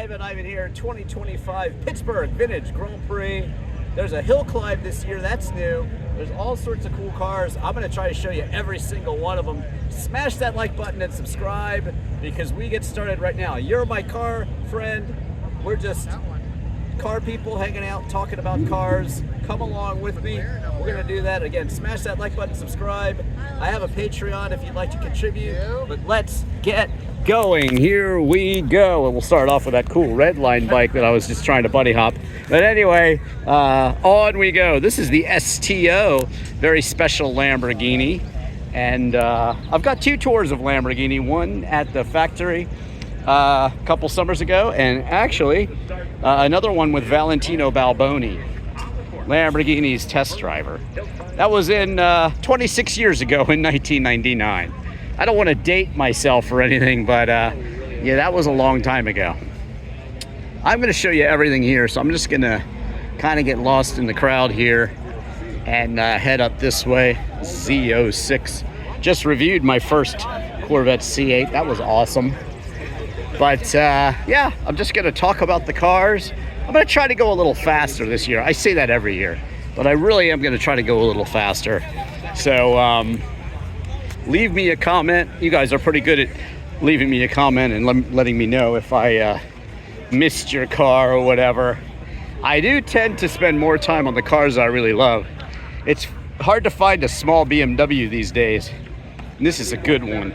Drivin Ivan here, 2025 Pittsburgh Vintage Grand Prix. There's a hill climb this year, that's new. There's all sorts of cool cars. I'm gonna try to show you every single one of them. Smash that like button and subscribe because we get started right now. You're my car friend. We're just car people hanging out, talking about cars. Come along with me. We're gonna do that. Again, smash that like button, subscribe. I have a Patreon if you'd like to contribute, but let's get going. Here we go. And we'll start off with that cool red line bike that I was just trying to buddy hop. But anyway, on we go. This is the STO, very special Lamborghini. And I've got two tours of Lamborghini, one at the factory a couple summers ago, and actually another one with Valentino Balboni, Lamborghini's test driver. That was in 26 years ago in 1999. I don't want to date myself or anything, but yeah, that was a long time ago. I'm going to show you everything here, so I'm just going to kind of get lost in the crowd here and head up this way. Z06. Just reviewed my first Corvette C8. That was awesome. But yeah, I'm just going to talk about the cars. I'm going to try to go a little faster this year. I say that every year, but I really am going to try to go a little faster. So leave me a comment. You guys are pretty good at leaving me a comment and letting me know if I missed your car or whatever. I do tend to spend more time on the cars I really love. It's hard to find a small BMW these days. And this is a good one.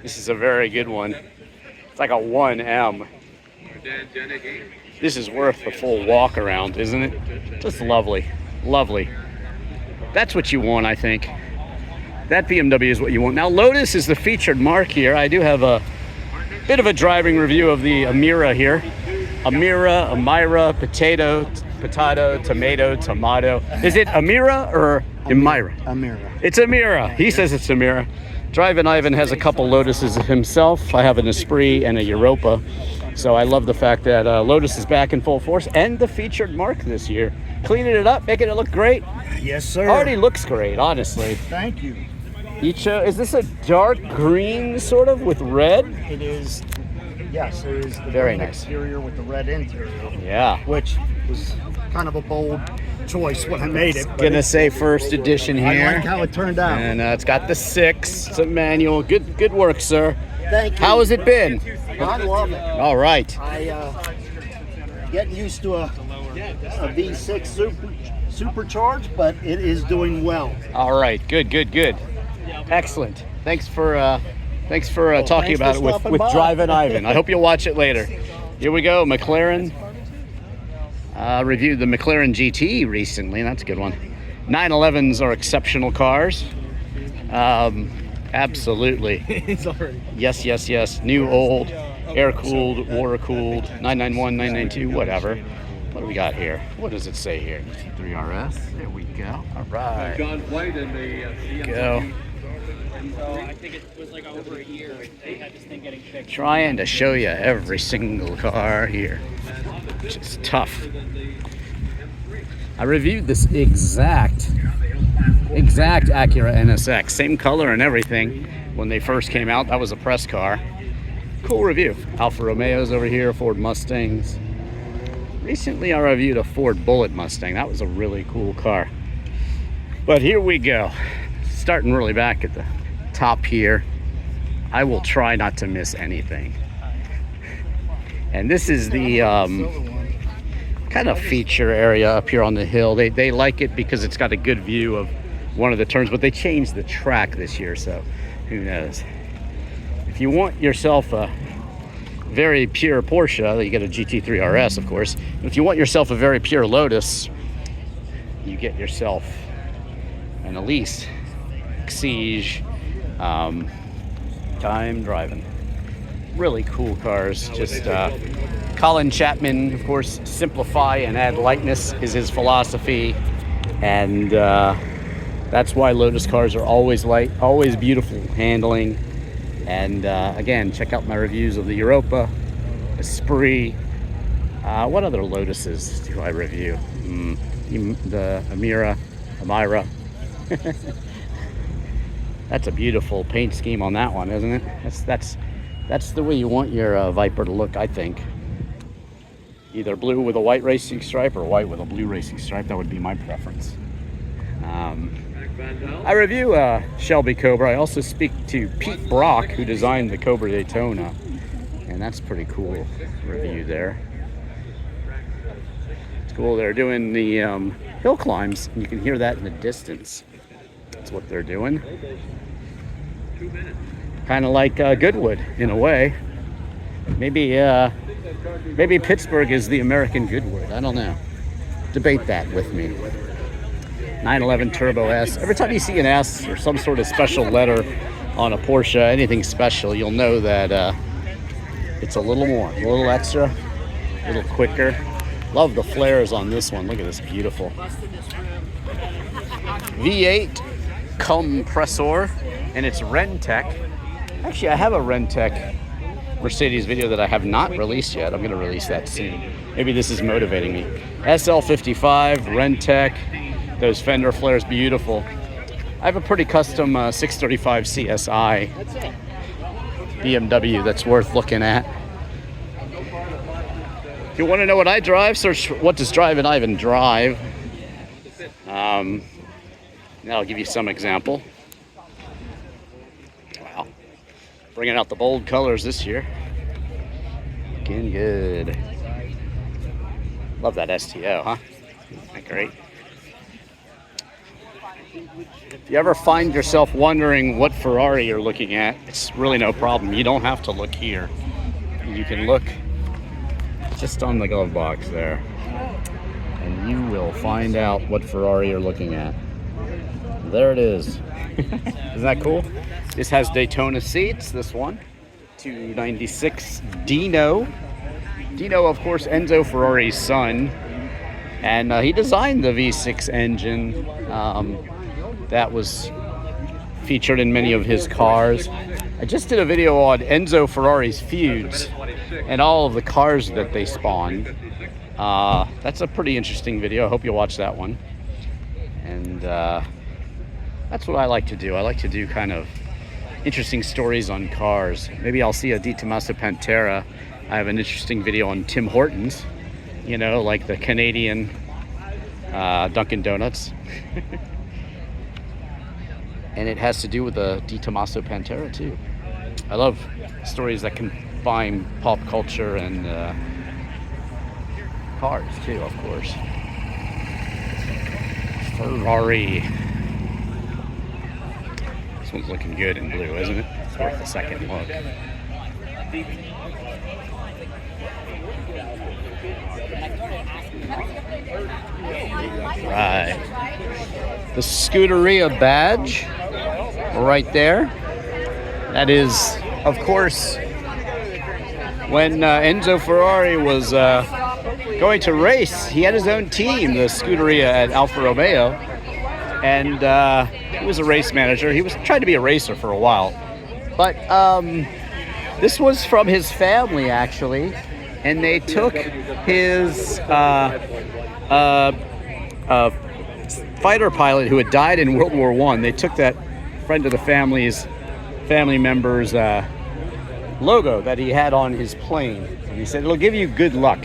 This is a very good one. It's like a 1M. This is worth the full walk around, isn't it? Just lovely, lovely. That's what you want, I think. That BMW is what you want. Now, Lotus is the featured mark here. I do have a bit of a driving review of the Amira here. Amira, potato, tomato. Is it Amira or Amira? Amira. It's Amira. He says it's Amira. Drivin Ivan has a couple Lotuses himself. I have an Esprit and a Europa. So I love the fact that Lotus is back in full force and the featured mark this year. Cleaning it up, making it look great. Yes, sir. Already looks great, honestly. Thank you. Is this a dark green sort of with red? It is. Yes, it is the very green nice exterior with the red interior. Yeah. Which was kind of a bold choice when I made it. Gonna say first edition here. I like how it turned out. And it's got the 6. It's a manual. Good work, sir. Thank you. How has it been? I love it. All right. I getting used to a V6 supercharged, but it is doing well. All right. Good. Excellent. Thanks for talking about it with Drivin Ivan. I hope you'll watch it later. Here we go. McLaren. Reviewed the McLaren GT recently. That's a good one. 911s are exceptional cars. Absolutely. Yes. New, old, air-cooled, water-cooled, 991, 992, whatever. What do we got here? What does it say here? GT3 RS. There we go. All right. John White in the Go. So I think it was like over a year they had this thing getting fixed. Trying to show you every single car here, which is tough. I reviewed this exact Acura NSX, same color and everything when they first came out. That was a press car. Cool review. Alfa Romeos over here, Ford Mustangs. Recently I reviewed a Ford Bullet Mustang. That was a really cool car. But here we go. Starting really back at the top here. I will try not to miss anything. And this is the kind of feature area up here on the hill. They like it because it's got a good view of one of the turns, but they changed the track this year, so who knows. If you want yourself a very pure Porsche, you get a GT3 RS, of course. But if you want yourself a very pure Lotus, you get yourself an Elise, Exige, Time Driving. Really cool cars. Just Colin Chapman, of course, simplify and add lightness is his philosophy, and that's why Lotus cars are always light, always beautiful handling. And again, check out my reviews of the Europa, Esprit. What other Lotuses do I review? The Amira. That's a beautiful paint scheme on that one, isn't it? That's the way you want your Viper to look, I think. Either blue with a white racing stripe or white with a blue racing stripe. That would be my preference. I review Shelby Cobra. I also speak to Pete Brock, who designed the Cobra Daytona. And that's pretty cool review there. It's cool. They're doing the hill climbs. And you can hear that in the distance. That's what they're doing. Kind of like Goodwood in a way. Maybe Pittsburgh is the American Goodwood. I don't know. Debate that with me. 911 Turbo S. Every time you see an S or some sort of special letter on a Porsche, anything special, you'll know that it's a little more, a little extra, a little quicker. Love the flares on this one. Look at this, beautiful. V8 compressor, and it's Rentec. Actually, I have a Rentec Mercedes video that I have not released yet. I'm going to release that soon. Maybe this is motivating me. SL55, Rentec, those fender flares, beautiful. I have a pretty custom 635 CSI BMW that's worth looking at. If you want to know what I drive, search what does Drivin Ivan drive. I'll give you some example. Wow. Bringing out the bold colors this year. Looking good. Love that STO, huh? Isn't that great? If you ever find yourself wondering what Ferrari you're looking at, it's really no problem. You don't have to look here. You can look just on the glove box there, and you will find out what Ferrari you're looking at. There it is. Isn't that cool? This has Daytona seats, this one. 296 Dino. Dino, of course, Enzo Ferrari's son. And he designed the V6 engine that was featured in many of his cars. I just did a video on Enzo Ferrari's feuds and all of the cars that they spawned. That's a pretty interesting video. I hope you'll watch that one. And that's what I like to do. I like to do kind of interesting stories on cars. Maybe I'll see a Di Tommaso Pantera. I have an interesting video on Tim Hortons, you know, like the Canadian Dunkin' Donuts. And it has to do with the Di Tommaso Pantera too. I love stories that combine pop culture and cars too, of course. Ferrari. This one's looking good in blue, isn't it? It's worth a second look. Right. The Scuderia badge right there. That is, of course, when Enzo Ferrari was going to race, he had his own team, the Scuderia at Alfa Romeo, and he was a race manager. He was trying to be a racer for a while, but this was from his family actually, and they took his fighter pilot who had died in World War I. They took that friend of the family member's logo that he had on his plane, and he said it'll give you good luck.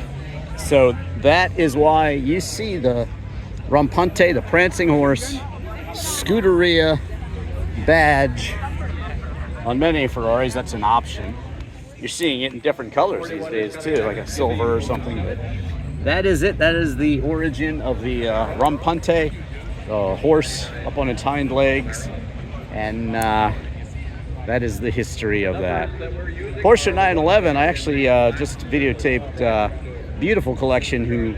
So that is why you see the Rampante, the prancing horse, Scuderia badge on many Ferraris. That's an option. You're seeing it in different colors these days too, like a silver or something. But that is it. That is the origin of the Rampante, the horse up on its hind legs, and that is the history of that. Porsche 911, I actually just videotaped beautiful collection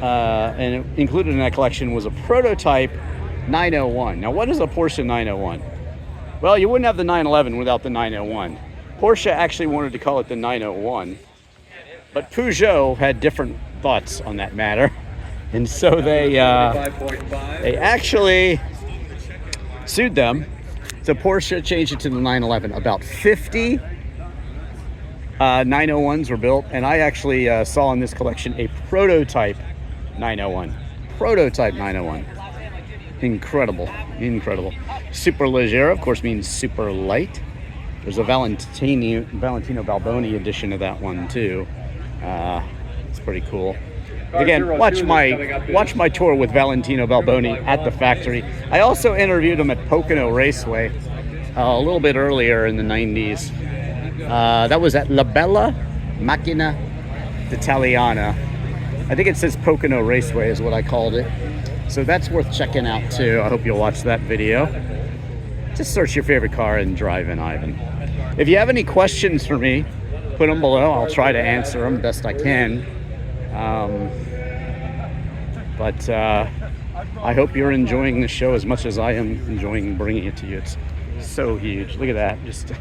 and included in that collection was a prototype 901. Now, what is a Porsche 901? Well, you wouldn't have the 911 without the 901. Porsche actually wanted to call it the 901, but Peugeot had different thoughts on that matter, and so they actually sued them. So Porsche changed it to the 911. About 50 901s were built, and I actually saw in this collection a prototype 901. Prototype 901. Incredible, incredible. Super Leggera, of course, means super light. There's a Valentino Balboni edition of that one too. It's pretty cool. Again, watch my tour with Valentino Balboni at the factory. I also interviewed him at Pocono Raceway a little bit earlier in the 90s. That was at La Bella Macchina d'Italiana. I think it says Pocono Raceway is what I called it. So that's worth checking out too. I hope you'll watch that video. Just search your favorite car and Drivin Ivan. If you have any questions for me, put them below. I'll try to answer them best I can. But I hope you're enjoying the show as much as I am enjoying bringing it to you. It's so huge. Look at that. Just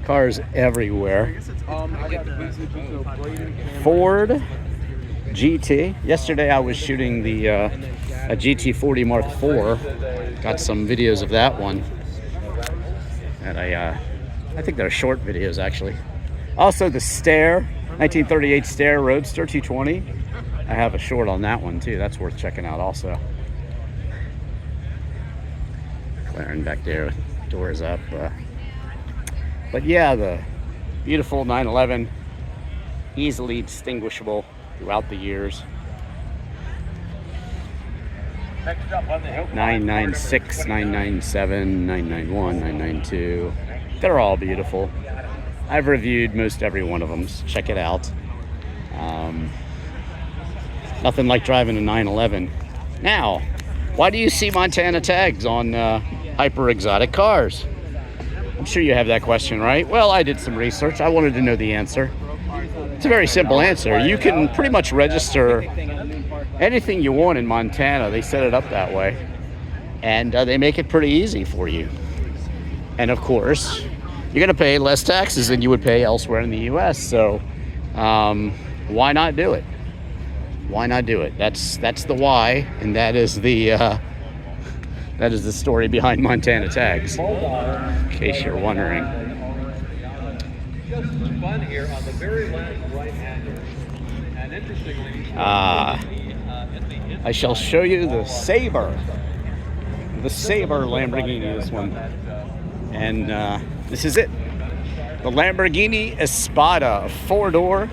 cars everywhere. Ford GT. Yesterday I was shooting the a GT40 Mark IV. Got some videos of that one. And I think they're short videos actually. Also the Stare, 1938 Stare Roadster 220. I have a short on that one too. That's worth checking out also. McLaren back there with doors up. But yeah, the beautiful 911, easily distinguishable throughout the years. 996, 997, 991, 992. They're all beautiful. I've reviewed most every one of them, so check it out. Nothing like driving a 911. Now, why do you see Montana tags on hyper exotic cars? I'm sure you have that question, right? Well, I did some research. I wanted to know the answer. It's a very simple answer. You can pretty much register anything you want in Montana. They set it up that way. And they make it pretty easy for you. And of course, you're going to pay less taxes than you would pay elsewhere in the U.S. So why not do it? Why not do it? That's the why, and that is the story behind Montana tags. In case you're wondering. Fun here on the very last right-hand. And interestingly, I shall show you the Sabre Lamborghini, this one. And this is it. The Lamborghini Espada, a 4-door.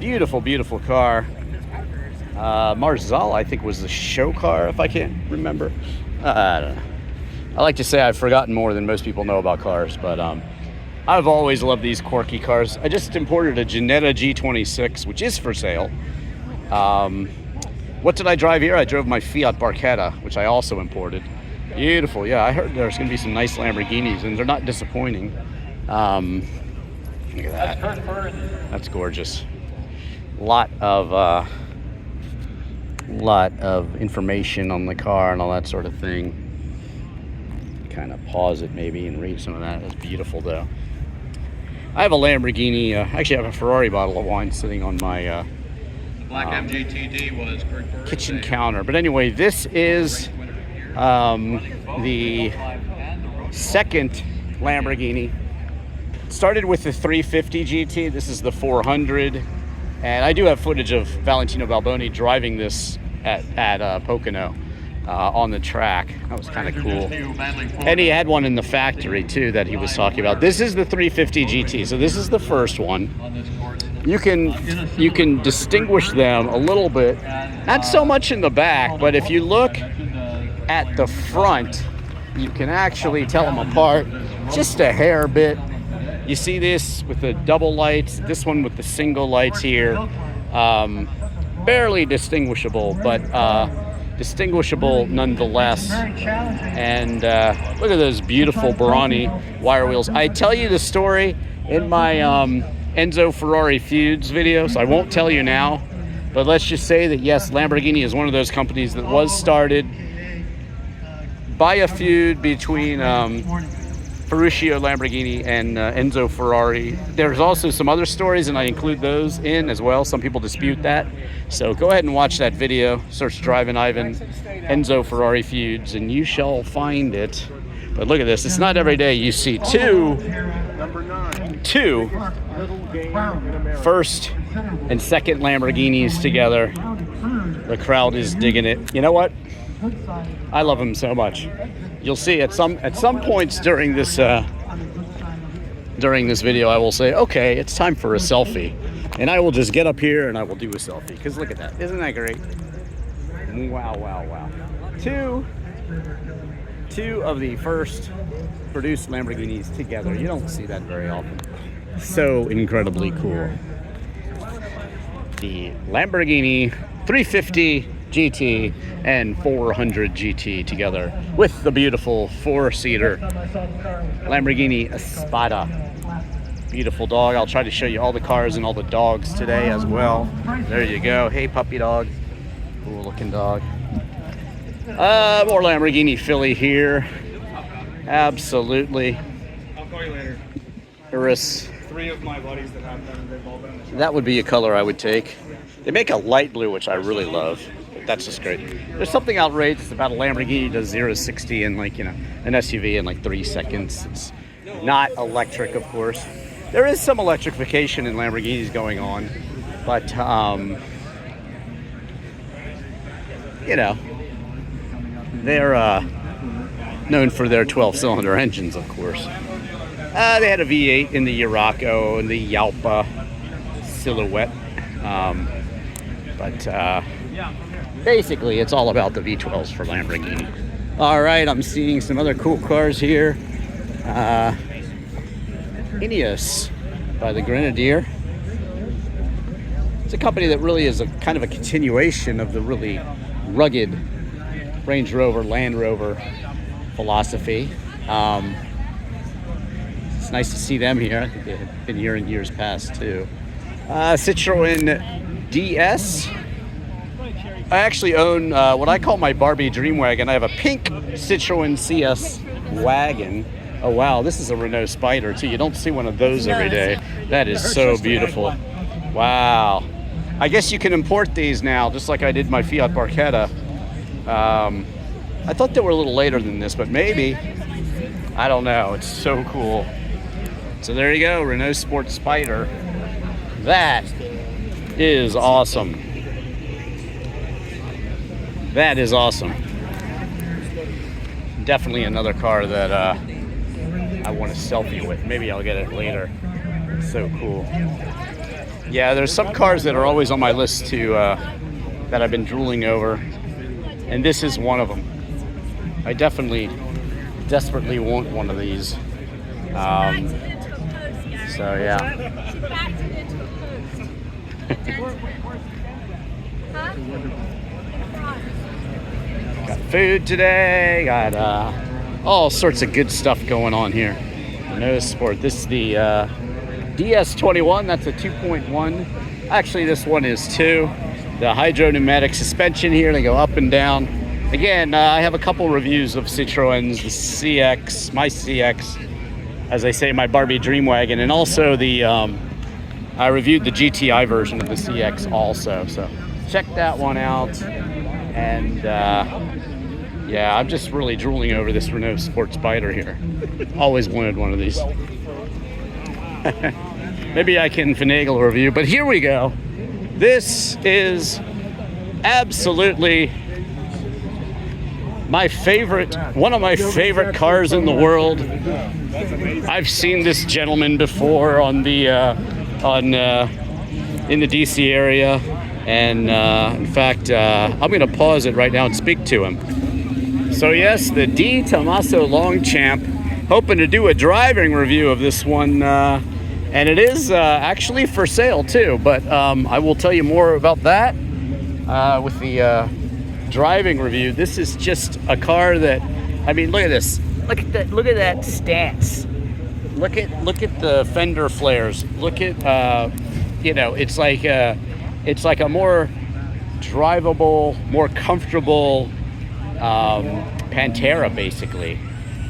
Beautiful, beautiful car. Marzal, I think, was the show car, if I can't remember. I don't know. I like to say I've forgotten more than most people know about cars, but I've always loved these quirky cars. I just imported a Ginetta G26, which is for sale. What did I drive here? I drove my Fiat Barchetta, which I also imported. Beautiful, yeah. I heard there's going to be some nice Lamborghinis, and they're not disappointing. Look at that. That's gorgeous. Lot of information on the car and all that sort of thing. Kind of pause it maybe and read some of that. It's beautiful though. I have a Lamborghini. Actually, I have a Ferrari bottle of wine sitting on my Black MGTD was kitchen counter. But anyway, this is the second Lamborghini. Started with the 350 GT. This is the 400. And I do have footage of Valentino Balboni driving this at Pocono on the track. That was kind of cool. And he had one in the factory too that he was talking about. This is the 350 GT. So this is the first one. You can distinguish them a little bit. Not so much in the back, but if you look at the front, you can actually tell them apart just a hair bit. You see this with the double lights, this one with the single lights here. Barely distinguishable, but distinguishable nonetheless. And look at those beautiful Barani wire wheels. I tell you the story in my Enzo Ferrari feuds video, so I won't tell you now. But let's just say that yes, Lamborghini is one of those companies that was started by a feud between Ferruccio Lamborghini and Enzo Ferrari. There's also some other stories, and I include those in as well. Some people dispute that. So go ahead and watch that video. Search Drivin Ivan, Enzo Ferrari feuds, and you shall find it. But look at this. It's not every day you see two first and second Lamborghinis together. The crowd is digging it. You know what? I love them so much. You'll see at some points during this during this video, I will say, okay, it's time for a selfie. And I will just get up here and I will do a selfie. Because look at that. Isn't that great? Wow, wow, wow. Two of the first produced Lamborghinis together. You don't see that very often. So incredibly cool. The Lamborghini 350 GT and 400 GT together with the beautiful 4-seater Lamborghini Espada. Beautiful dog. I'll try to show you all the cars and all the dogs today as well. There you go. Hey, puppy dog. Cool looking dog. More Lamborghini Philly here. Absolutely. I'll call you later. Iris. 3 of my buddies that have them, they've all been in the shop. That would be a color I would take. They make a light blue, which I really love. That's just great. There's something outrageous about a Lamborghini does 0 to 60 in like, you know, an SUV in like 3 seconds. It's not electric, of course. There is some electrification in Lamborghinis going on, but you know, they're known for their 12-cylinder engines, of course. They had a V8 in the Yurako and the Yalpa Silhouette, but basically it's all about the V12s for Lamborghini. All right, I'm seeing some other cool cars here. Ineos by the Grenadier. It's a company that really is a kind of a continuation of the really rugged Range Rover, Land Rover philosophy. It's nice to see them here. I think they've been here in years past too. Citroen DS. I actually own what I call my Barbie dream wagon. I have a pink Citroen CS wagon. Oh wow, this is a Renault Spider too. You don't see one of those every day. That is so beautiful. Wow. I guess you can import these now, just like I did my Fiat Barchetta. I thought they were a little later than this, but maybe. I don't know. It's so cool. So there you go, Renault Sport Spider. That is awesome. That is awesome. Definitely another car that I want to selfie with. Maybe I'll get it later. It's so cool. Yeah, there's some cars that are always on my list to that I've been drooling over, and this is one of them. I desperately want one of these. So yeah. Got food today. Got all sorts of good stuff going on here. Renault Sport. This is the DS21. That's a 2.1. Actually, this one is 2. The hydro pneumatic suspension here. They go up and down. Again, I have a couple reviews of Citroens, the CX, my CX, as I say, my Barbie dream wagon, and also the I reviewed the GTI version of the CX also. So check that one out. And yeah, I'm just really drooling over this Renault Sport Spider here. Always wanted one of these. Maybe I can finagle a review, but here we go. This is absolutely my favorite, one of my favorite cars in the world. I've seen this gentleman before on the in the DC area, and in fact, I'm going to pause it right now and speak to him. So yes, the D Tommaso Longchamp, hoping to do a driving review of this one, and it is actually for sale too. But I will tell you more about that with the driving review. This is just a car that, I mean, look at this. Look at that stance. Look at the fender flares. Look at you know, it's like a more drivable, more comfortable Pantera basically.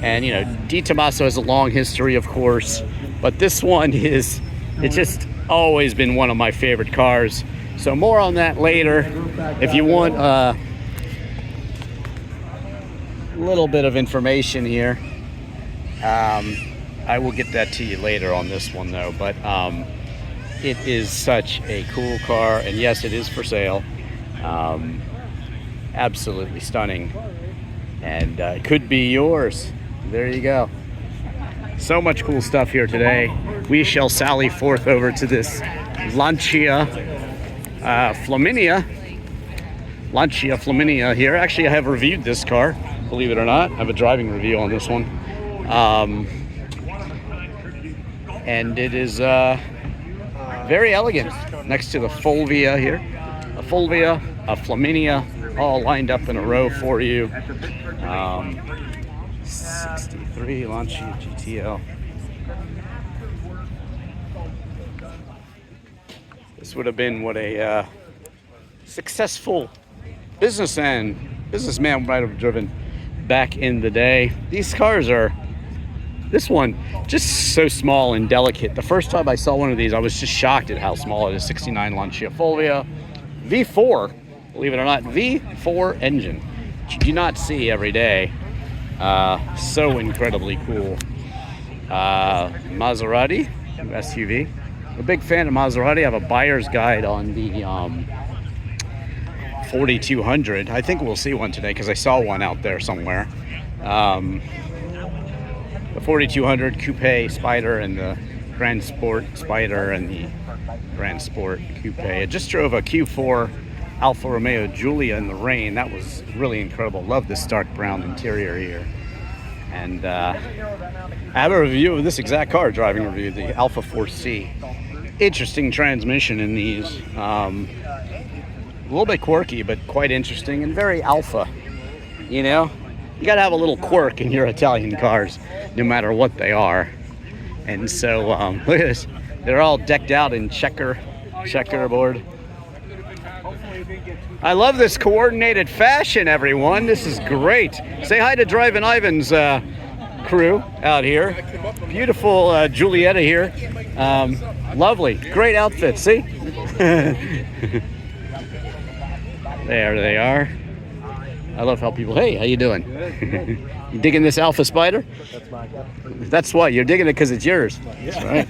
And you know, Di Tommaso has a long history, of course, but this one it's just always been one of my favorite cars. So more on that later. If you want a little bit of information here, I will get that to you later on this one though. But it is such a cool car, and yes, it is for sale. Absolutely stunning, and it could be yours. There you go. So much cool stuff here today. We shall sally forth over to this Lancia Flaminia here. Actually, I have reviewed this car, believe it or not. I have a driving review on this one. And it is very elegant next to the Fulvia here. A Fulvia, a Flaminia, all lined up in a row for you. 63 Lancia GTO. This would have been what a successful businessman might have driven back in the day. These cars are, this one, just so small and delicate. The first time I saw one of these, I was just shocked at how small it is. 69 Lancia Fulvia, V4, believe it or not, V4 engine, which you do not see every day. So incredibly cool. Maserati SUV. I'm a big fan of Maserati. I have a buyer's guide on the 4200. I think we'll see one today because I saw one out there somewhere. The 4200 Coupe Spider and the Grand Sport Spider and the Grand Sport Coupe. I just drove a Q4 Alfa Romeo Giulia in the rain. That was really incredible. Love this dark brown interior here. And I have a review of this exact car, driving review, the Alpha 4C. Interesting transmission in these. A little bit quirky, but quite interesting and very Alpha. You know, you gotta have a little quirk in your Italian cars, no matter what they are. And so, look at this. They're all decked out in checkerboard. I love this coordinated fashion, everyone. This is great. Say hi to Drivin Ivan's crew out here. Beautiful Giulietta here. Lovely, great outfit. See? There they are. I love how people, hey, how you doing? You digging this Alpha Spider? That's my car. That's what, you're digging it because it's yours. That's right.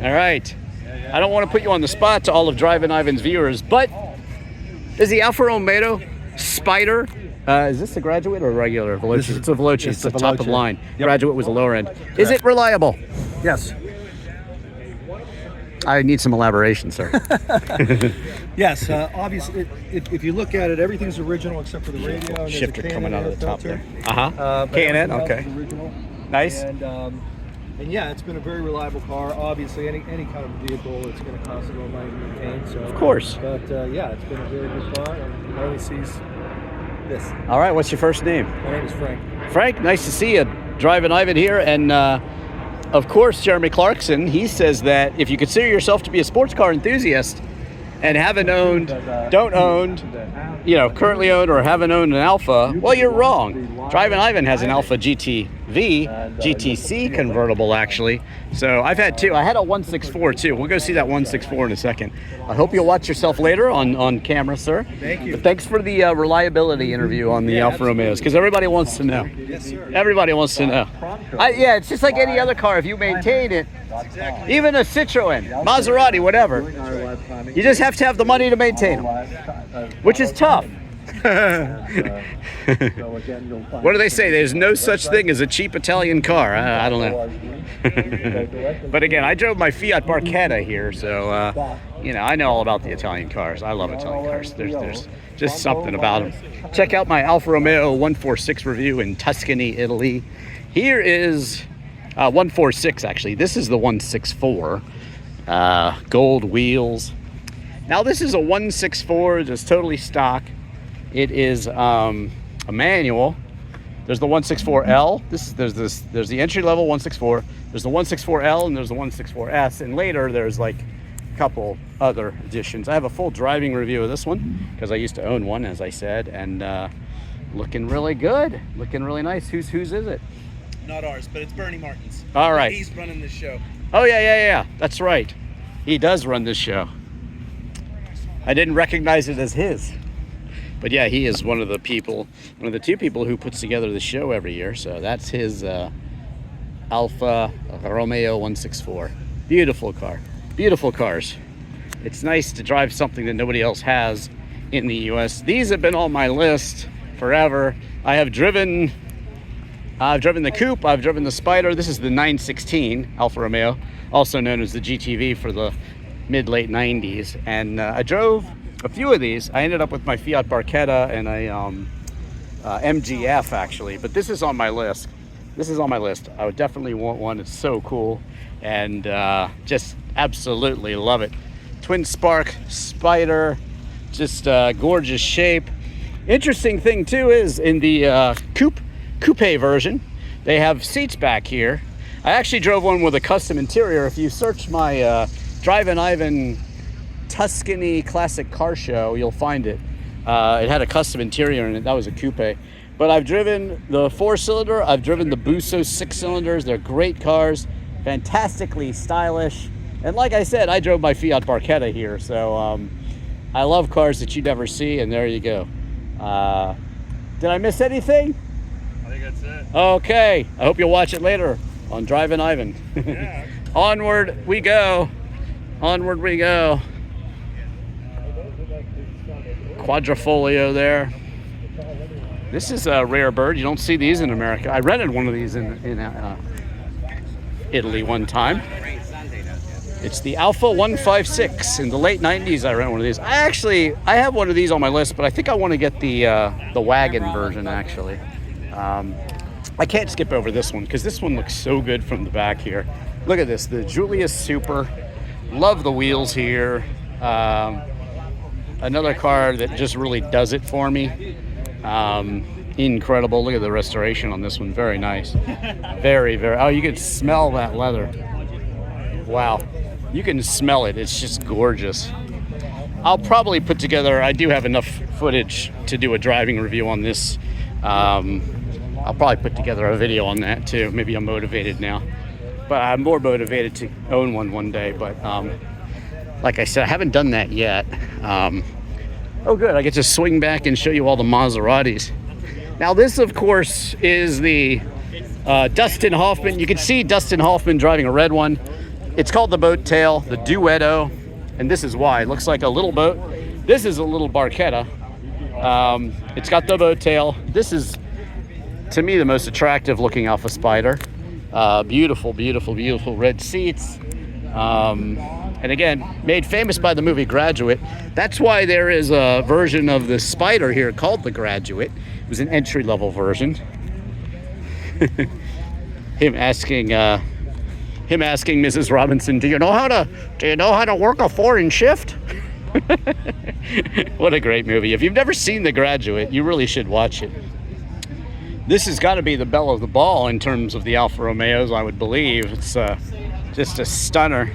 All right. I don't want to put you on the spot to all of Drivin Ivan's viewers, but is the Alfa Romeo Spider, is this a Graduate or a regular Veloce? It's a Veloce. It's the top of the line. Yep. Graduate was the lower end. Correct. Is it reliable? Yes. I need some elaboration, sir. Yes, obviously, if you look at it, everything's original except for the radio. And Shifter coming out of the top there. But K&N, everything else okay. is original. Nice. And yeah, it's been a very reliable car. Obviously, any kind of vehicle, it's going to cost a little money to maintain. So, of course. But yeah, it's been a very good car, and it only sees this. All right, what's your first name? My name is Frank. Frank, nice to see you. Drivin Ivan here, and of course, Jeremy Clarkson, he says that if you consider yourself to be a sports car enthusiast and haven't owned, don't own, you know, currently own or haven't owned an Alpha, well, you're wrong. Drivin Ivan has an Alpha GTC convertible, actually. So I've had two. I had a 164 too. We'll go see that 164 in a second. I hope you'll watch yourself later on camera, sir. Thank you. But thanks for the reliability interview on the Alfa Romeos, because everybody wants to know. Yes, sir. Everybody wants to know. Yeah, it's just like any other car. If you maintain it, even a Citroen, Maserati, whatever, you just have to have the money to maintain them, which is tough. What do they say? There's no such thing as a cheap Italian car. I don't know. But again, I drove my Fiat Barchetta here, so you know, I know all about the Italian cars. I love Italian cars. There's just something about them. Check out my Alfa Romeo 146 review in Tuscany, Italy. Here is 146 actually. This is the 164. Gold wheels. Now this is a 164, just totally stock. It is a manual. There's the 164L. There's the entry level 164. There's the 164L and there's the 164S. And later there's like a couple other editions. I have a full driving review of this one because I used to own one, as I said, and looking really good, looking really nice. Whose is it? Not ours, but it's Bernie Martin's. All right. He's running this show. Oh yeah. That's right. He does run this show. I didn't recognize it as his. But yeah, he is one of the two people who puts together the show every year. So that's his Alfa Romeo 164. Beautiful car. Beautiful cars. It's nice to drive something that nobody else has in the US. These have been on my list forever. I have driven I've driven the Coupe, I've driven the Spider. This is the 916 Alfa Romeo, also known as the GTV for the mid-late 90s. And I drove a few of these. I ended up with my Fiat Barchetta and a MGF actually, but this is on my list. This is on my list. I would definitely want one. It's so cool, and just absolutely love it. Twin spark Spider, just gorgeous shape. Interesting thing too is in the coupe version, they have seats back here. I actually drove one with a custom interior. If you search my Drivin Ivan Tuscany Classic Car Show, you'll find it. It had a custom interior in it. That was a coupe. But I've driven the 4-cylinder. I've driven the Busso 6-cylinders. They're great cars, fantastically stylish. And like I said, I drove my Fiat Barchetta here. So I love cars that you never see, and there you go. Did I miss anything? I think that's it. Okay. I hope you'll watch it later on Drivin Ivan. Yeah. Onward we go. Onward we go. Quadrifolio there. This is a rare bird. You don't see these in America. I rented one of these in Italy one time. It's the Alpha 156. In the late 90s, I rented one of these. I have one of these on my list, but I think I want to get the Wagon version, actually. I can't skip over this one, because this one looks so good from the back here. Look at this, the Julius Super. Love the wheels here. Another car that just really does it for me. Incredible. Look at the restoration on this one. Very nice. Very, very. Oh, you can smell that leather. Wow. You can smell it. It's just gorgeous. I'll probably put together, I do have enough footage to do a driving review on this. I'll probably put together a video on that too. Maybe I'm motivated now. But I'm more motivated to own one day. But like I said, I haven't done that yet. Oh good, I get to swing back and show you all the Maseratis. Now this, of course, is the Dustin Hoffman. You can see Dustin Hoffman driving a red one. It's called the Boat Tail, the Duetto, and this is why. It looks like a little boat. This is a little Barchetta. It's got the Boat Tail. This is, to me, the most attractive looking Alpha Spider. Beautiful, beautiful, beautiful red seats. And again, made famous by the movie Graduate. That's why there is a version of the Spider here called the Graduate. It was an entry-level version. Him asking Mrs. Robinson, do you know how to work a foreign shift? What a great movie. If you've never seen The Graduate, you really should watch it. This has got to be the belle of the ball in terms of the Alfa Romeos, I would believe. It's just a stunner.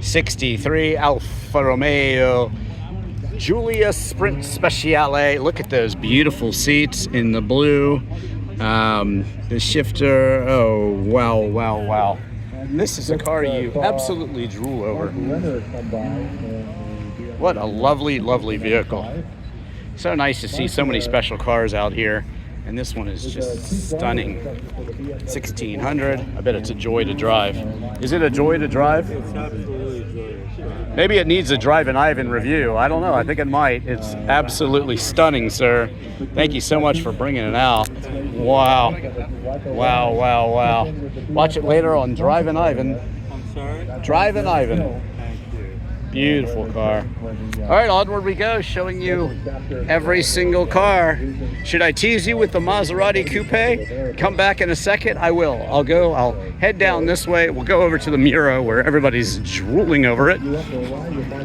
63 Alfa Romeo Giulia Sprint Speciale. Look at those beautiful seats in the blue. The shifter. Oh, wow, wow, wow. This is a car you absolutely drool over. What a lovely, lovely vehicle. So nice to see so many special cars out here. And this one is just stunning. 1600. I bet it's a joy to drive. Is it a joy to drive? It's absolutely a joy. Maybe it needs a Drivin Ivan review. I don't know. I think it might. It's absolutely stunning, sir. Thank you so much for bringing it out. Wow. Wow, wow, wow. Watch it later on Drivin Ivan. I'm sorry? Drivin Ivan. Thank you. Beautiful car. All right, onward we go, showing you every single car. Should I tease you with the Maserati Coupe? Come back in a second. I will. I'll head down this way. We'll go over to the Mura where everybody's drooling over it.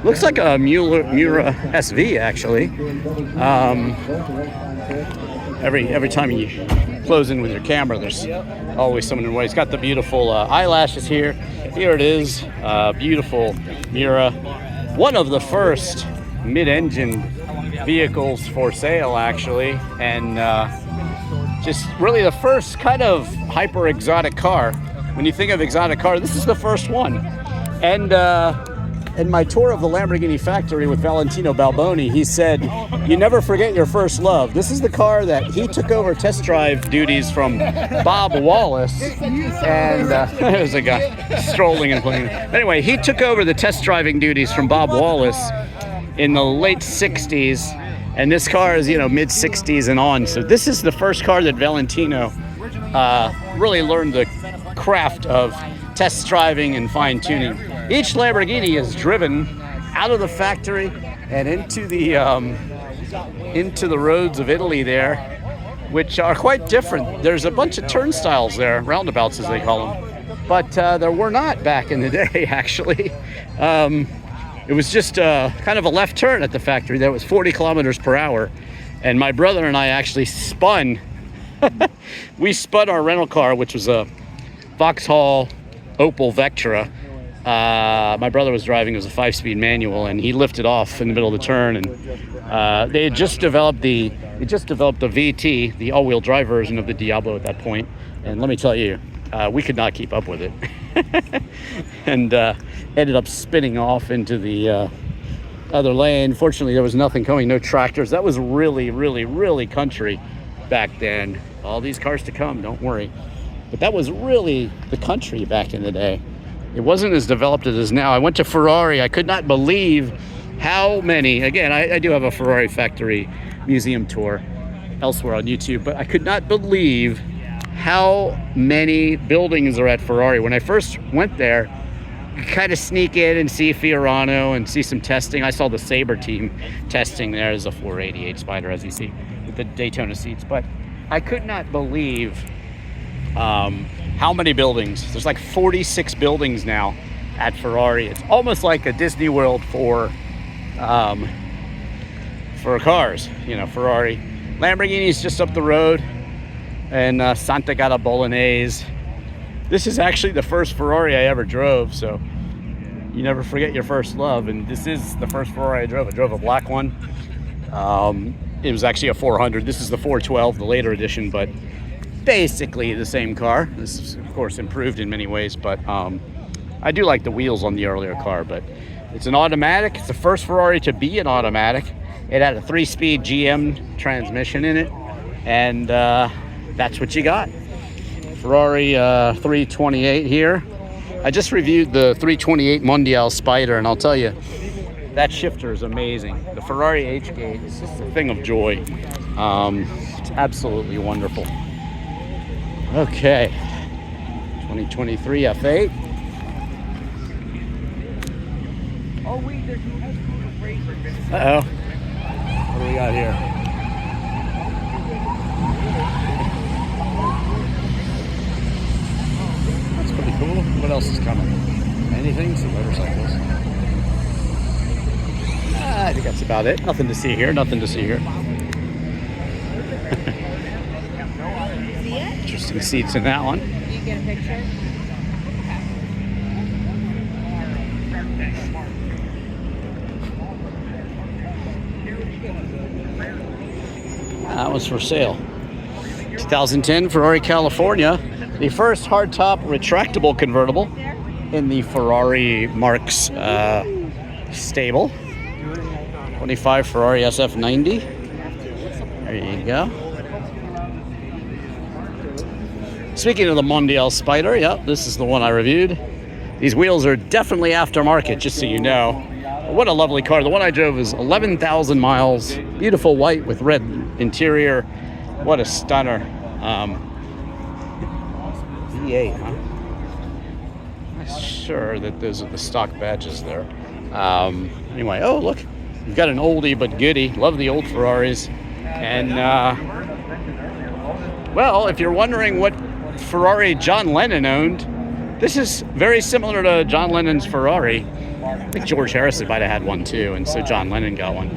Looks like a Mura SV, actually. Every time you close in with your camera, there's always someone in the way. It's got the beautiful eyelashes here. Here it is, beautiful Mura. One of the first mid-engine vehicles for sale, actually, and just really the first kind of hyper-exotic car. When you think of exotic car, this is the first one. And in my tour of the Lamborghini factory with Valentino Balboni, he said, you never forget your first love. This is the car that he took over test drive duties from Bob Wallace. And there's a guy strolling and playing. Anyway, he took over the test driving duties from Bob Wallace in the late 60s. And this car is, mid 60s and on. So this is the first car that Valentino really learned the craft of test driving and fine tuning. Each Lamborghini is driven out of the factory and into the roads of Italy there, which are quite different. There's a bunch of turnstiles there, roundabouts as they call them, but there were not back in the day, actually. It was just kind of a left turn at the factory that was 40 kilometers per hour. And my brother and I actually spun. We spun our rental car, which was a Vauxhall Opel Vectra. My brother was driving. It was a 5-speed manual, and he lifted off in the middle of the turn. And they had just developed the VT, the all-wheel drive version of the Diablo at that point. And let me tell you, we could not keep up with it. And ended up spinning off into the other lane. Fortunately, there was nothing coming, no tractors. That was really, really, really country back then. All these cars to come, don't worry. But that was really the country back in the day. It wasn't as developed as it is now. I went to Ferrari. I could not believe how many, again, I do have a Ferrari factory museum tour elsewhere on YouTube, but I could not believe how many buildings are at Ferrari. When I first went there, you kind of sneak in and see Fiorano and see some testing. I saw the Sabre team testing there as a 488 Spider, as you see, with the Daytona seats. But I could not believe how many buildings. There's like 46 buildings now at Ferrari. It's almost like a Disney World for cars. You know, Ferrari. Lamborghini's just up the road, and Santa Gata Bolognese. This is actually the first Ferrari I ever drove, so you never forget your first love. And this is the first Ferrari I drove. I drove a black one. It was actually a 400. This is the 412, the later edition, but basically the same car. This is, of course, improved in many ways, but I do like the wheels on the earlier car. But it's an automatic. It's the first Ferrari to be an automatic. It had a 3-speed GM transmission in it, and that's what you got. Ferrari 328 here. I just reviewed the 328 Mondial Spider, and I'll tell you, that shifter is amazing. The Ferrari H-Gate is just a thing of joy. It's absolutely wonderful. Okay, 2023 F8. Uh-oh. What do we got here? That's pretty cool. What else is coming? Anything? Some motorcycles. I think that's about it. Nothing to see here. Nothing to see here. Interesting seats in that one. You get a picture? That was for sale. 2010 Ferrari California, the first hardtop retractable convertible in the Ferrari Marks stable. 25 Ferrari SF90. There you go. Speaking of the Mondial Spider, yep, this is the one I reviewed. These wheels are definitely aftermarket, just so you know. What a lovely car. The one I drove is 11,000 miles. Beautiful white with red interior. What a stunner. V8, huh? I'm sure that those are the stock badges there. Anyway, oh, look. We've got an oldie but goodie. Love the old Ferraris. And, well, if you're wondering what Ferrari John Lennon owned, this is very similar to John Lennon's Ferrari. I think George Harrison might have had one too, and so John Lennon got one.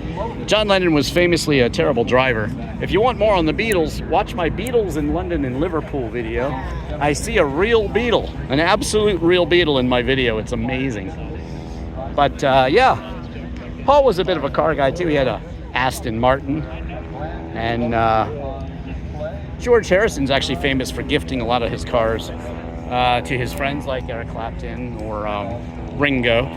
John Lennon was famously a terrible driver. If you want more on the Beatles, watch my Beatles in London and Liverpool video. I see a real Beatle, an absolute real Beatle in my video. It's amazing. But yeah, Paul was a bit of a car guy too. He had a Aston Martin, and George Harrison's actually famous for gifting a lot of his cars to his friends like Eric Clapton or Ringo.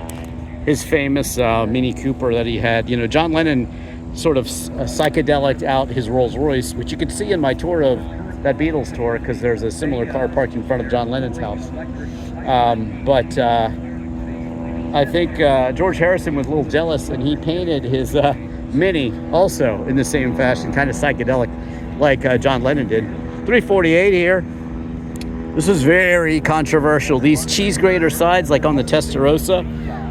His famous Mini Cooper that he had. You know, John Lennon sort of psychedelic out his Rolls Royce, which you could see in my tour of that Beatles tour, because there's a similar car parked in front of John Lennon's house. But I think George Harrison was a little jealous, and he painted his Mini also in the same fashion, kind of psychedelic, like John Lennon did. 348 here. This is very controversial. These cheese grater sides, like on the Testarossa,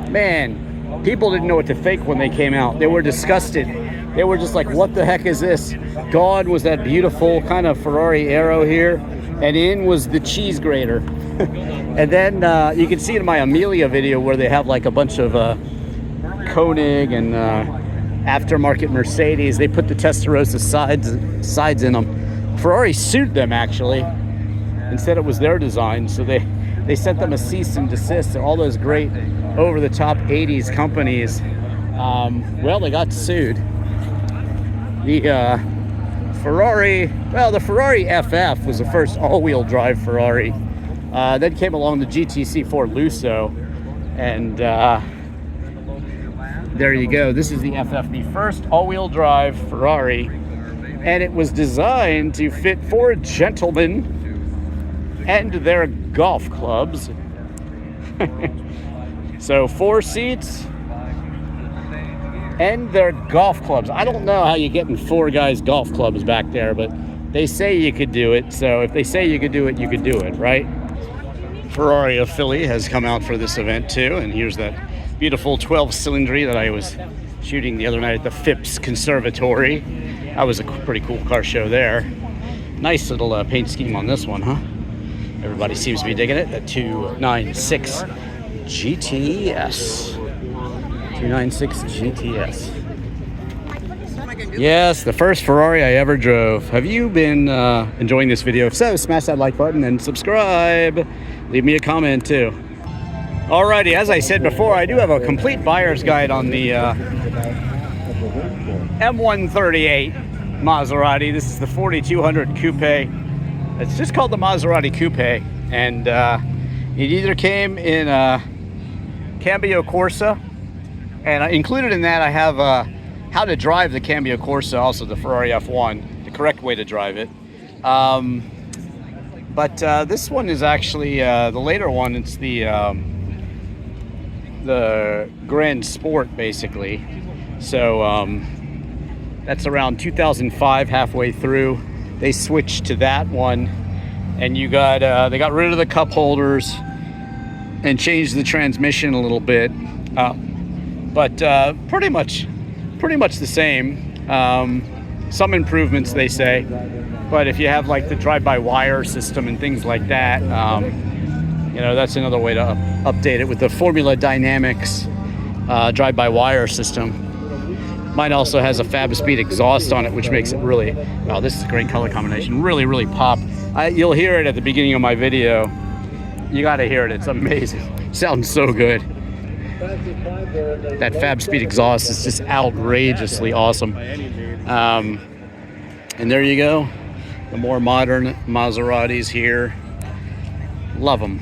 man, people didn't know what to think when they came out. They were disgusted. They were just like, what the heck is this? Gone was that beautiful kind of Ferrari Aero here, and in was the cheese grater. And then you can see in my Amelia video where they have like a bunch of Koenig and aftermarket Mercedes. They put the Testarossa sides in them. Ferrari sued them actually and said it was their design, so they sent them a cease and desist. All those great over-the-top 80s companies, well, they got sued. The Ferrari FF was the first all-wheel drive Ferrari. Then came along the GTC4 Lusso, and there you go. This is the FF, the first all-wheel drive Ferrari, and it was designed to fit 4 gentlemen and their golf clubs. So 4 seats and their golf clubs. I don't know how you get in 4 guys' golf clubs back there, but they say you could do it. So if they say you could do it, you could do it, right? Ferrari of Philly has come out for this event too, and here's that beautiful 12-cylinder that I was shooting the other night at the Phipps Conservatory. That was a pretty cool car show there. Nice little paint scheme on this one, huh? Everybody seems to be digging it. That 296 GTS. 296 GTS. Yes, the first Ferrari I ever drove. Have you been enjoying this video? If so, smash that like button and subscribe. Leave me a comment too. Alrighty, as I said before, I do have a complete buyer's guide on the M138 Maserati. This is the 4200 Coupe. It's just called the Maserati Coupe, and it either came in Cambio Corsa, and included in that I have how to drive the Cambio Corsa, also the Ferrari F1, the correct way to drive it. But this one is actually the later one. It's the Grand Sport, basically. So that's around 2005, halfway through. They switched to that one, and you got they got rid of the cup holders and changed the transmission a little bit, but pretty much the same. Some improvements, they say, but if you have like the drive-by-wire system and things like that, you know, that's another way to update it with the Formula Dynamics drive-by-wire system. Mine also has a Fab Speed exhaust on it, which makes it really, wow, this is a great color combination, really, really pop. You'll hear it at the beginning of my video. You gotta hear it, it's amazing. Sounds so good. That Fab Speed exhaust is just outrageously awesome. And there you go, the more modern Maseratis here. Love them,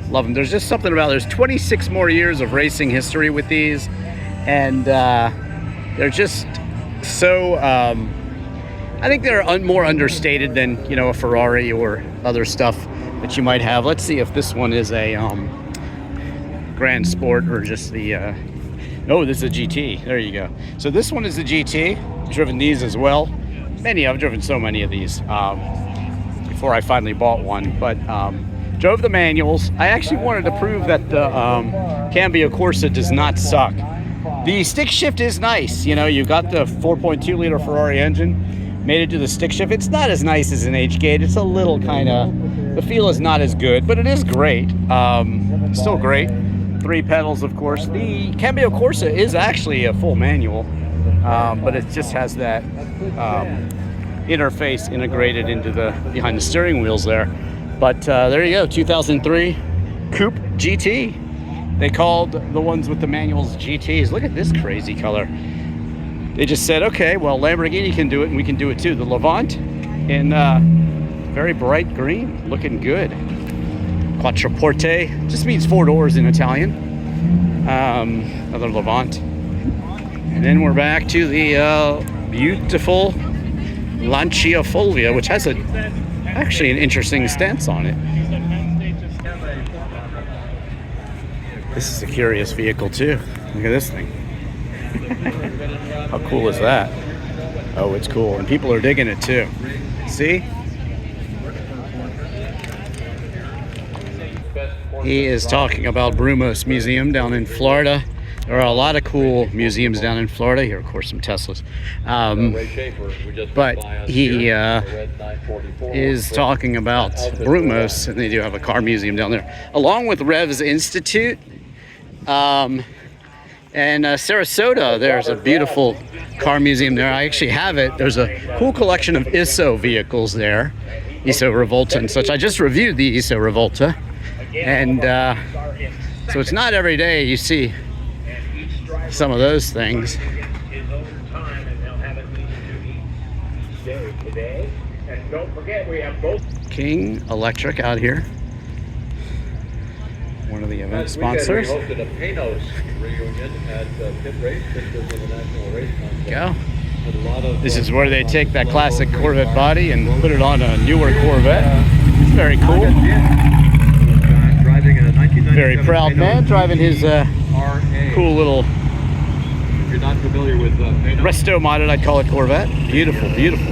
love them. There's just something about, there's 26 more years of racing history with these, and they're just so, I think they're more understated than, you know, a Ferrari or other stuff that you might have. Let's see if this one is a Grand Sport or just the, oh, this is a GT. There you go. So this one is a GT. I've driven these as well. I've driven so many of these before I finally bought one, but drove the manuals. I actually wanted to prove that the Cambio Corsa does not suck. The stick shift is nice. You know, you got the 4.2 liter Ferrari engine, made it to the stick shift. It's not as nice as an H-gate. It's a little kind of, the feel is not as good, but it is great. Still great. 3 pedals, of course. The Cambio Corsa is actually a full manual, but it just has that interface integrated into the behind the steering wheels there. But there you go, 2003 Coupe GT. They called the ones with the manuals GTs. Look at this crazy color. They just said, okay, well, Lamborghini can do it and we can do it too. The Levant in very bright green, looking good. Quattroporte, just means 4 doors in Italian. Another Levant. And then we're back to the beautiful Lancia Fulvia, which has actually an interesting stance on it. This is a curious vehicle too. Look at this thing. How cool is that? Oh, it's cool. And people are digging it too. See? He is talking about Brumos Museum down in Florida. There are a lot of cool museums down in Florida. Here, of course, some Teslas. But he is talking about Brumos, and they do have a car museum down there, along with Revs Institute. And Sarasota, there's a beautiful car museum there. I actually have it. There's a cool collection of ISO vehicles there, ISO Revolta and such. I just reviewed the ISO Revolta, and so it's not every day you see some of those things. King Electric out here, one of the event sponsors. Hosted a Panos reunion at Pit Race, Pittsburgh International Race Concept. Go. This is where they take that classic Corvette body and put it on a newer Corvette. It's very cool. Very proud man driving his cool little Not familiar with resto modded, I'd call it, Corvette. Beautiful, beautiful.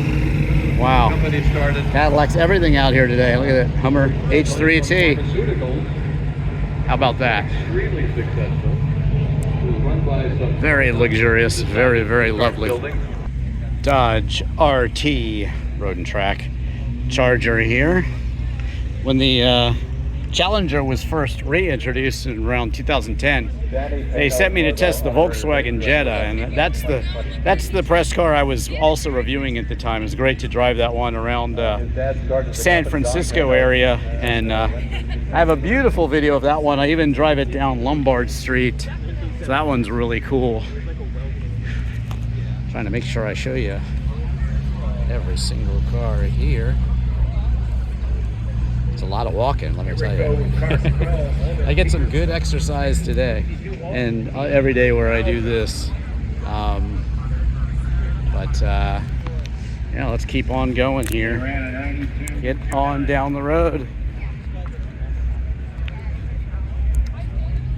Wow. company started Cadillac's everything out here today. Look at that Hummer H3T. pharmaceuticals, How about that? extremely successful. It was run by some Very luxurious, very, very lovely. building. Dodge RT Road and Track Charger here. When the Challenger was first reintroduced in around 2010, they sent me to test the Volkswagen Jetta, and that's the press car I was also reviewing at the time. It was great to drive that one around San Francisco area, and I have a beautiful video of that one. I even drive it down Lombard Street, so that one's really cool. Trying to make sure I show you every single car here. It's a lot of walking, let me tell you. I get some good exercise today, and every day where I do this. Yeah, let's keep on going here. Get on down the road.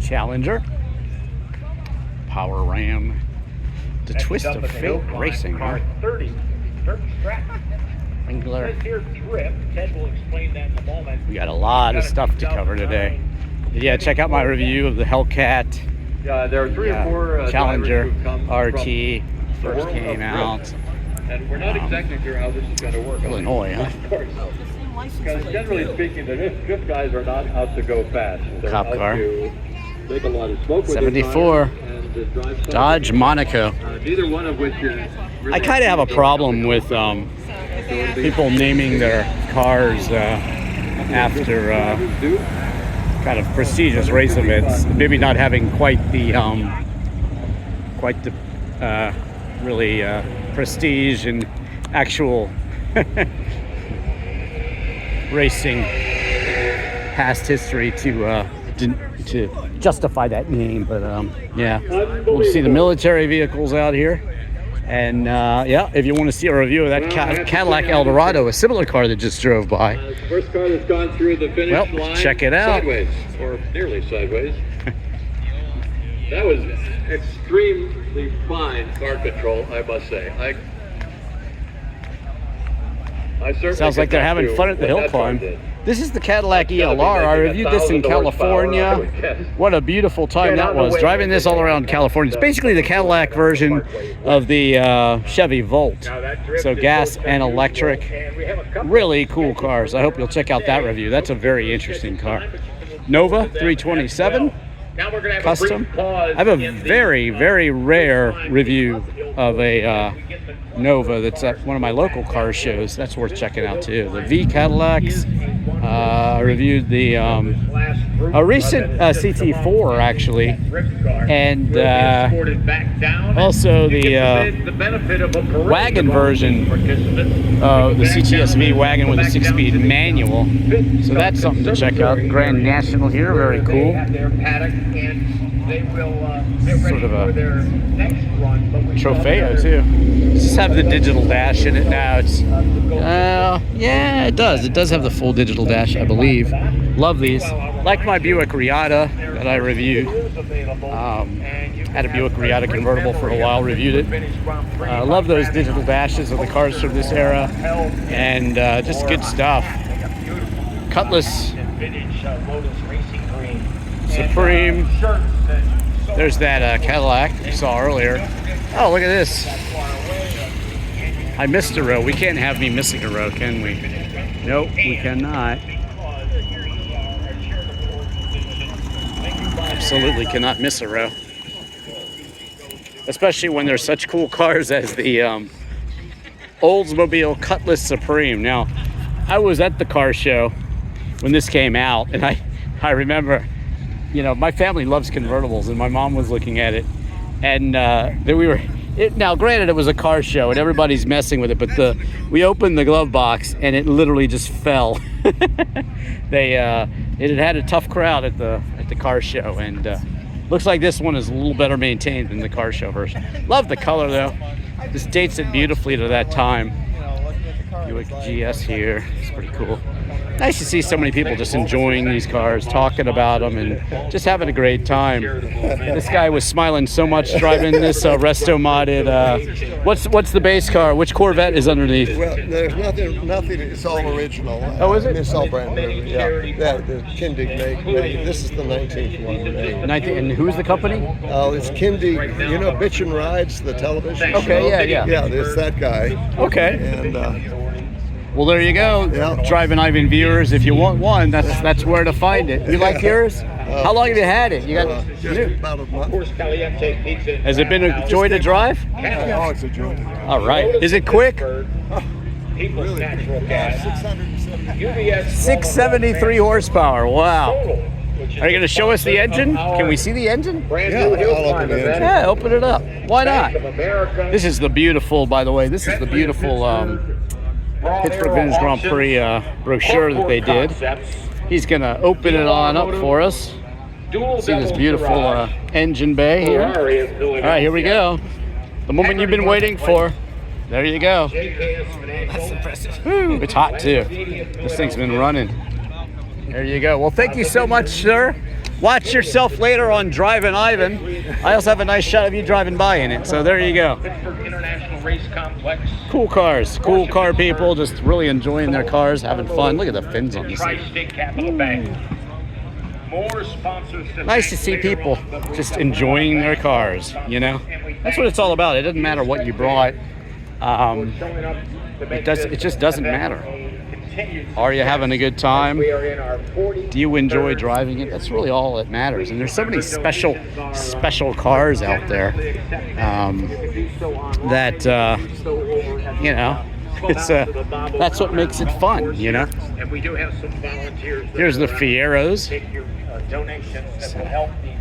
Challenger, Power Ram, the Twist of Fate Racing, huh? 30. Wrangler. Here, Trip. Ted will explain that in a moment. We got a lot of stuff to cover today. Yeah, check out my review of the Hellcat. Yeah, there are three or four Challenger drivers who've come RT from the first world came of out. drift. And we're not exactly sure how this is going to work. Illinois, huh? Of course. Because generally speaking, the drift guys are not out to go fast. They're Cop out car. to make a lot of smoke with 74 their tires and to drive softly. Dodge Monaco. Neither one of which is really I kind of have a problem with people naming their cars after kind of prestigious race events. Maybe not having quite the really prestige and actual racing past history to justify that name. But yeah, we'll see the military vehicles out here. And yeah, if you want to see a review of that Cadillac Eldorado, a similar car that just drove by, First car that's gone through the finish line. check it out. Sideways, or nearly sideways. That was extremely fine car control, I must say. I certainly Sounds like they're could not having do fun at the what hill that car climb. did. This is the Cadillac That's gotta be ELR. I making reviewed this in 1,000 horsepower, I California. would guess. What a beautiful time that was. Driving this all around California. It's basically the Cadillac version of the Chevy Volt. So gas and electric. Really cool cars. I hope you'll check out that review. That's a very interesting car. Nova 327 custom. I have a very, very rare review of a Nova that's at one of my local car shows. That's worth checking out too. The V Cadillacs. I reviewed the a recent CT4 actually, and also the Wagon version of the CTSV Wagon with a 6-speed manual. So that's something to check out. Grand National here, very cool. Sort of a Trofeo too. Does this have the digital dash in it now? It's yeah, it does. It does have the full digital dash, I believe. Love these. Like my Buick Riata that I reviewed. Had a Buick Riata convertible for a while, reviewed it. Love those digital dashes of the cars from this era, and just good stuff. Cutlass Supreme. There's that Cadillac we saw earlier. Oh, look at this. I missed a row. We can't have me missing a row, can we? Nope, we cannot. Absolutely cannot miss a row. Especially when there's such cool cars as the Oldsmobile Cutlass Supreme. Now, I was at the car show when this came out, and I remember, you know, my family loves convertibles, and my mom was looking at it, and then we were. Now, granted, it was a car show, and everybody's messing with it, but we opened the glove box, and it literally just fell. It had a tough crowd at the car show, and looks like this one is a little better maintained than the car show version. Love the color though. This dates it beautifully to that time. Buick GS here. It's pretty cool. Nice to see so many people just enjoying these cars, talking about them, and just having a great time. This guy was smiling so much driving this resto modded. What's the base car? Which Corvette is underneath? Well, there's nothing. It's all original. Oh, is it? It's all brand new. Yeah, the Kindig make. This is the 19th one. 19. And who's the company? Oh, it's Kindig. You know, Bitch and Rides, the television Okay, show? yeah. Yeah, it's that guy. Okay. And well, there you go. Yeah. Drivin Ivan viewers, if you want one, that's where to find it. You like yours? How long have you had it? You got just about a month. Has it been a joy to drive? Oh, it's a joy. All right. Is it quick? People's natural gas. 673 horsepower. Wow. Are you going to show us the engine? Can we see the engine? Yeah, I'll open the engine. Yeah, open it up. Why not? This is the beautiful, by the way, this is the beautiful Pittsburgh Vintage Grand Prix brochure that they did. He's going to open it on up for us. See this beautiful engine bay here. All right, here we go. The moment you've been waiting for. There you go. That's impressive. Woo, it's hot too. This thing's been running. There you go. Well, thank you so much, sir. Watch yourself later on Drivin Ivan. I also have a nice shot of you driving by in it. So there you go. Cool cars, cool car people, just really enjoying their cars, having fun. Look at the fins on this thing. Nice to see people just enjoying their cars, you know? That's what it's all about. It doesn't matter what you brought. It just doesn't matter. Are you having a good time? Do you enjoy driving it? That's really all that matters. And there's so many special cars out there that you know, it's that's what makes it fun, you know. And we do have some volunteers. Here's the Fieros. Take your donations that will help the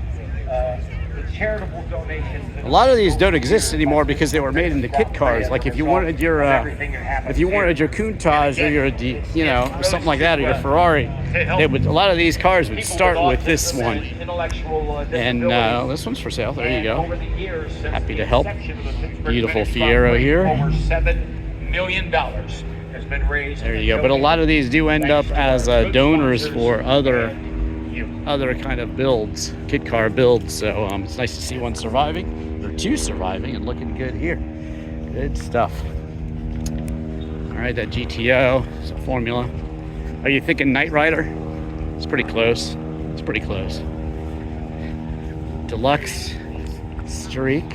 charitable donations. A lot of these don't exist anymore because they were made into kit cars. Like if you wanted your Countach or your, you know, or something like that, or your Ferrari, they would. A lot of these cars would start with this one. And this one's for sale. There you go. Happy to help. Beautiful Fiero here. Over $7 million has been raised. There you go. But a lot of these do end up as donors for other kind of builds, kit car builds. So it's nice to see one surviving, or two surviving, and looking good here. Good stuff. All right, that GTO, it's a Formula. Are you thinking Knight Rider? It's pretty close. It's pretty close. Deluxe Streak.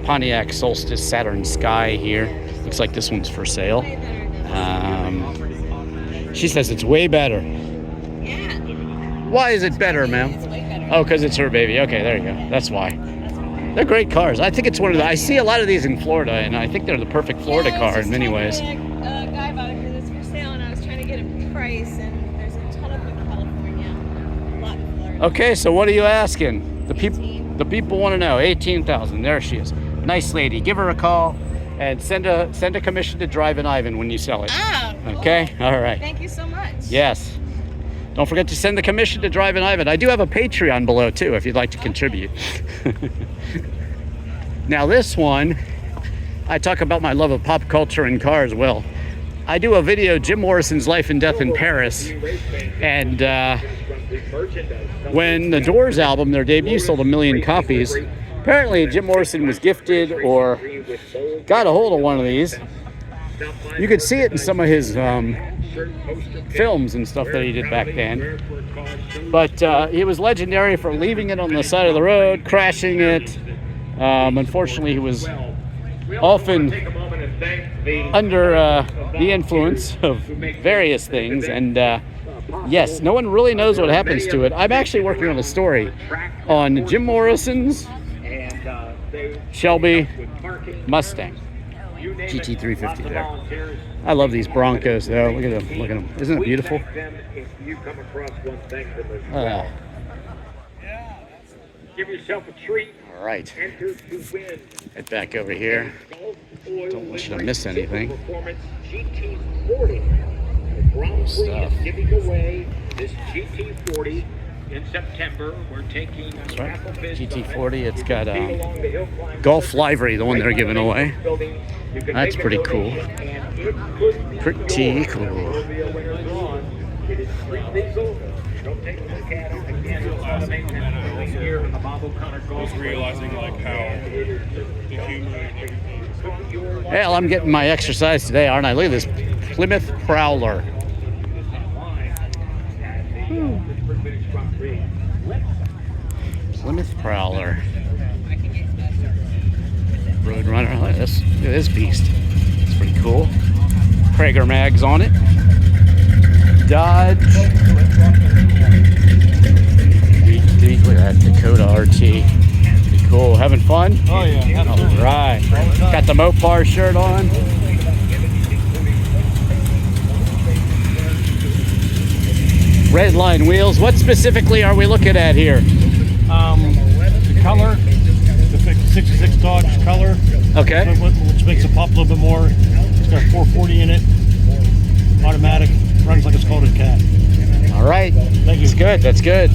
Pontiac Solstice Saturn Sky here. Looks like this one's for sale. She says it's way better. Yeah. Why is it better, ma'am? It's way better. Oh, because it's her baby. Okay, there you go. That's why. They're great cars. I think it's one of the. I see a lot of these in Florida, and I think they're the perfect Florida car in many ways. A guy about it because it's for sale, and I was trying to get a price, and there's a ton of them in California, a lot in Florida. Okay, so what are you asking? The people want to know. 18,000. There she is. Nice lady. Give her a call. And send a commission to Drivin Ivan when you sell it. Ah, cool. Okay? All right. Thank you so much. Yes. Don't forget to send the commission to Drivin Ivan. I do have a Patreon below too if you'd like to contribute. Now this one, I talk about my love of pop culture and cars. Well, I do a video, Jim Morrison's Life and Death in Paris. And when the Doors album, their debut, sold 1 million copies, apparently Jim Morrison was gifted or got a hold of one of these. You could see it in some of his films and stuff that he did back then. But he was legendary for leaving it on the side of the road, crashing it. Unfortunately, he was often under the influence of various things, and yes, no one really knows what happens to it. I'm actually working on a story on Jim Morrison's Shelby Mustang GT350 there. I love these Broncos though. Look at them. Look at them. Isn't it beautiful? Give yourself a treat. All right. Enter to win. Head back over here. Don't want you to miss anything. Performance GT40. The Gran Prix is giving away this GT40 in September. We're taking That's right. GT40. It's got Golf livery, the one they're giving away. That's pretty cool. Pretty cool. Was realizing like how the human. Hell, I'm getting my exercise today, aren't I? Look at this Plymouth Prowler. Plymouth Prowler. Roadrunner. Look at this beast. It's pretty cool. Prager mags on it. Dodge. Look at that Dakota RT. Pretty cool. Having fun? Oh yeah. All right. Got the Mopar shirt on. Red line wheels. What specifically are we looking at here? The color, the 66 Dodge color. Okay. Which makes it pop a little bit more. It's got 440 in it. Automatic. Runs like a scolded cat. All right. Thank you. That's good. That's good.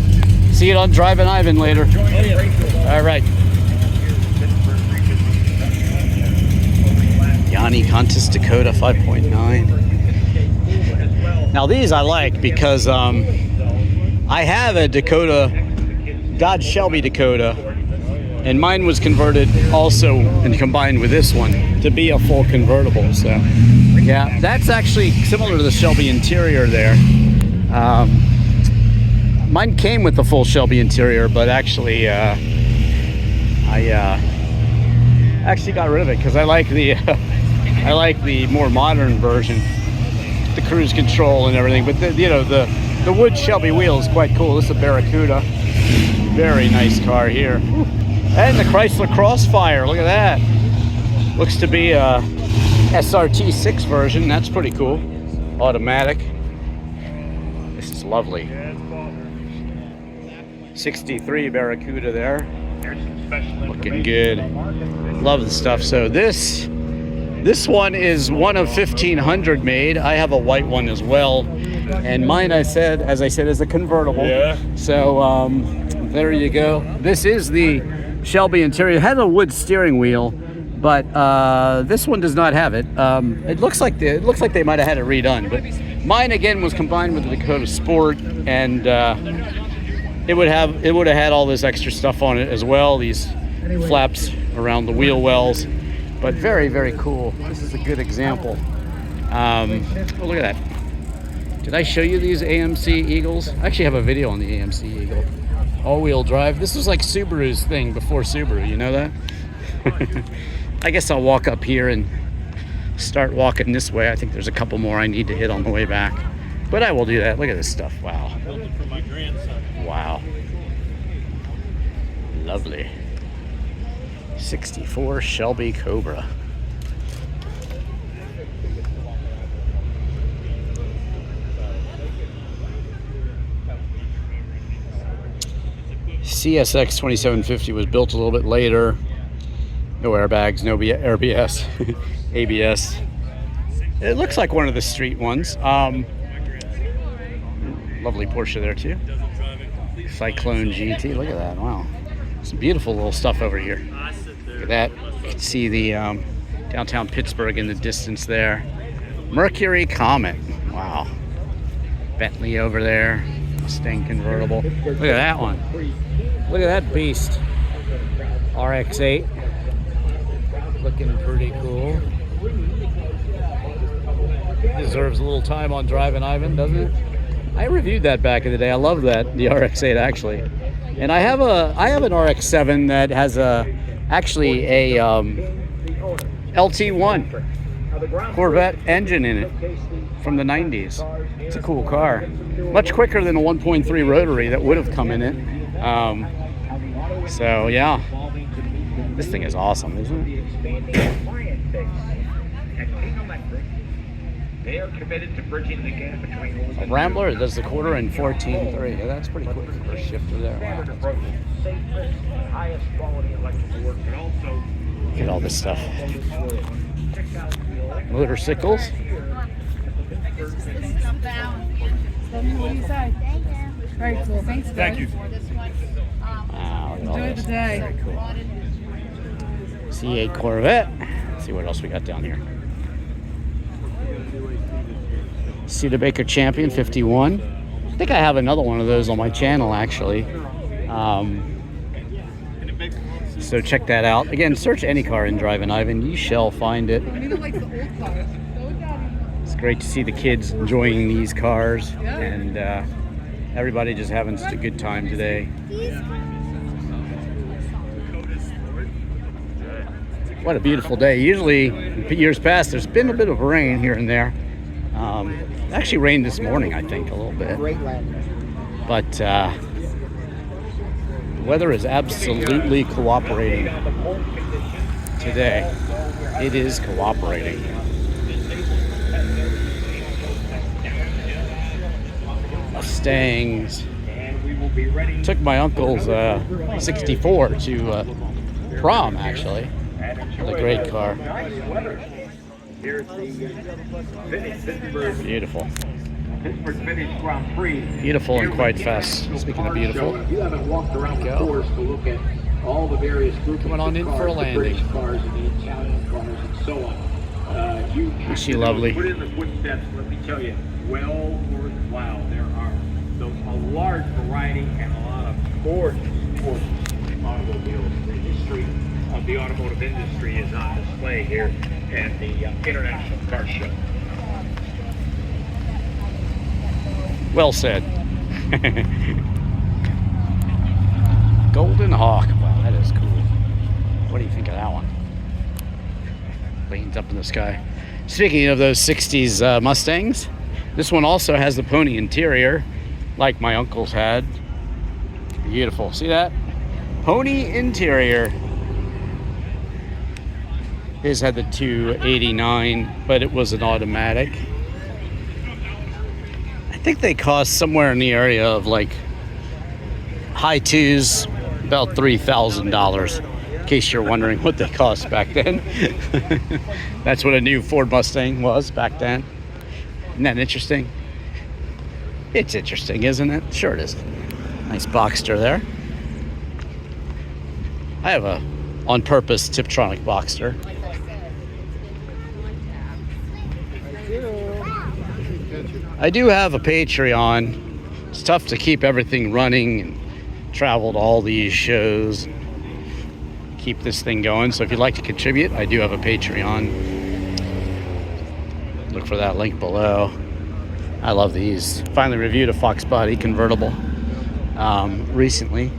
See it on Drivin Ivan later. All right. Yanni Contis Dakota 5.9. Now these I like because I have a Dakota, Dodge Shelby Dakota, and mine was converted also and combined with this one to be a full convertible. So yeah, that's actually similar to the Shelby interior there. Mine came with the full Shelby interior, but actually I actually got rid of it because I like the I like the more modern version, the cruise control and everything. But the wood Shelby wheel is quite cool. This is a Barracuda, very nice car here, and the Chrysler Crossfire. Look at that. Looks to be a SRT6 version. That's pretty cool. Automatic. This is lovely. 63 Barracuda there. Looking good. Love the stuff. So this one is one of 1,500 made. I have a white one as well, and mine, as I said, is a convertible. Yeah. So there you go. This is the Shelby interior. It has a wood steering wheel, but this one does not have it. It looks like they might have had it redone, but mine again was combined with the Dakota Sport, and it would have had all this extra stuff on it as well. These flaps around the wheel wells. But very, very cool. This is a good example. Oh, look at that. Did I show you these AMC Eagles? I actually have a video on the AMC Eagle. All-wheel drive. This was like Subaru's thing before Subaru, you know that? I guess I'll walk up here and start walking this way. I think there's a couple more I need to hit on the way back. But I will do that. Look at this stuff. Wow. Wow. Lovely. 64 Shelby Cobra. CSX 2750 was built a little bit later. No airbags, no ABS. ABS. It looks like one of the street ones. Lovely Porsche there too. Cyclone GT. Look at that. Wow. Some beautiful little stuff over here. Look at that. You can see the downtown Pittsburgh in the distance there. Mercury Comet. Wow. Bentley over there. Mustang convertible. Look at that one. Look at that beast. RX-8. Looking pretty cool. Deserves a little time on Drivin Ivan, doesn't it? I reviewed that back in the day. I love that, the RX-8 actually. And I have an RX-7 that has actually a LT1 Corvette engine in it from the 90s. It's a cool car. Much quicker than a 1.3 rotary that would have come in it. So yeah, this thing is awesome, isn't it? They are committed to bridging the gap between A Rambler does the quarter in 14.3. Yeah, that's pretty quick for a shifter there. Wow. highest quality electrical work, but also Look at all this stuff. Motorcycles. What do you say? Very cool. Thanks, guys. Thank you. Wow, look at all Enjoy this. the day. Very cool. C8 Corvette. Let's see what else we got down here. Studebaker Champion 51. I think I have another one of those on my channel actually. So check that out. Again, search any car in Drivin Ivan. You shall find it. It's great to see the kids enjoying these cars and everybody just having such a good time today. What a beautiful day. Usually, in years past, there's been a bit of rain here and there. It actually rained this morning, I think, a little bit. But the weather is absolutely cooperating today. It is cooperating. Mustangs. Took my uncle's 64 to prom, actually. What a great car. Beautiful. Pittsburgh Vintage Grand Prix. Beautiful and quite fast. Speaking of beautiful. If you haven't walked around the course to look at all the various groups Coming on in for a landing. the British cars and the Italian cars and so on. You Is she lovely? Put in the footsteps, let me tell you, well worthwhile. There are a large variety and a lot of gorgeous automobiles. The history of the automotive industry is on display here at the International Car Show. Well said. Golden Hawk. Wow, that is cool. What do you think of that one? Leans up in the sky. Speaking of those 60s Mustangs, this one also has the pony interior, like my uncle's had. Beautiful. See that? Pony interior. His had the 289, but it was an automatic. I think they cost somewhere in the area of like high twos, about $3,000. In case you're wondering what they cost back then. That's what a new Ford Mustang was back then. Isn't that interesting? It's interesting, isn't it? Sure it is. Nice Boxster there. I have a on purpose Tiptronic Boxster. I do have a Patreon. It's tough to keep everything running and travel to all these shows, keep this thing going. So if you'd like to contribute, I do have a Patreon. Look for that link below. I love these. Finally reviewed a Fox Body convertible recently.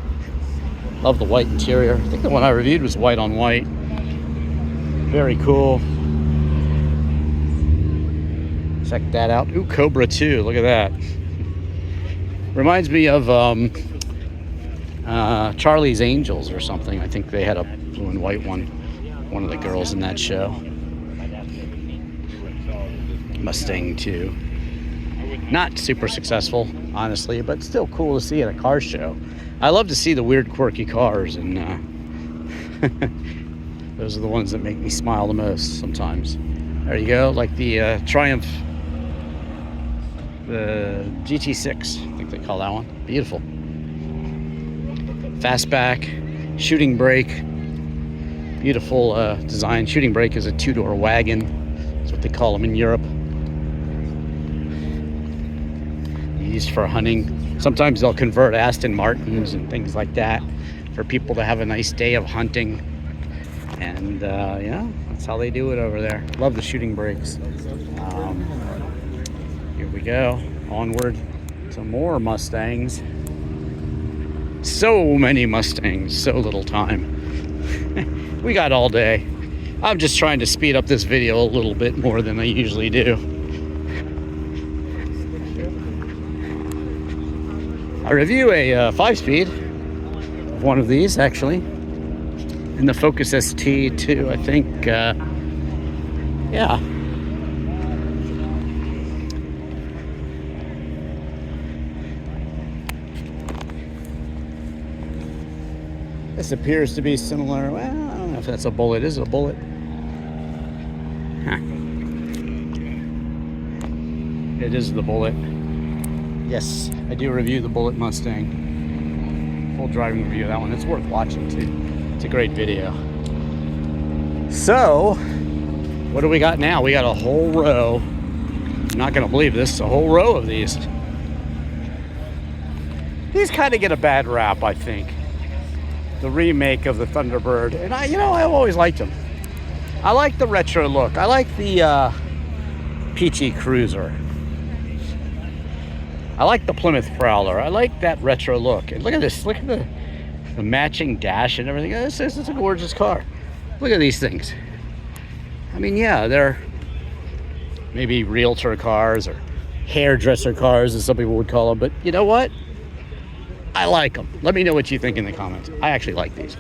Love the white interior. I think the one I reviewed was white on white. Very cool. Check that out. Ooh, Cobra 2. Look at that. Reminds me of Charlie's Angels or something. I think they had a blue and white one. One of the girls in that show. Mustang 2. Not super successful, honestly, but still cool to see at a car show. I love to see the weird, quirky cars, and those are the ones that make me smile the most sometimes. There you go, like the Triumph, the GT6, I think they call that one. Beautiful. Fastback, shooting brake, beautiful design. Shooting brake is a two-door wagon. That's what they call them in Europe. Used for hunting. Sometimes they'll convert Aston Martins and things like that for people to have a nice day of hunting. And yeah, that's how they do it over there. Love the shooting brakes. Here we go, onward to more Mustangs. So many Mustangs, so little time. We got all day. I'm just trying to speed up this video a little bit more than I usually do. I review a 5-speed of one of these, actually, in the Focus ST too, I think. Yeah. This appears to be similar. Well, I don't know if that's a Bullet. Is it a Bullet? Huh. It is the Bullet. Yes, I do review the Bullet Mustang. Full driving review of that one. It's worth watching too. It's a great video. So, what do we got now? We got a whole row. I'm not gonna believe this. A whole row of these. These kind of get a bad rap, I think. The remake of the Thunderbird, and I've always liked them. I like the retro look. I like the peachy Cruiser. I like the Plymouth Prowler. I like that retro look. And look at this. Look at the matching dash and everything. This is a gorgeous car. Look at these things. I mean, yeah, they're maybe realtor cars or hairdresser cars, as some people would call them. But you know what? I like them. Let me know what you think in the comments. I actually like these.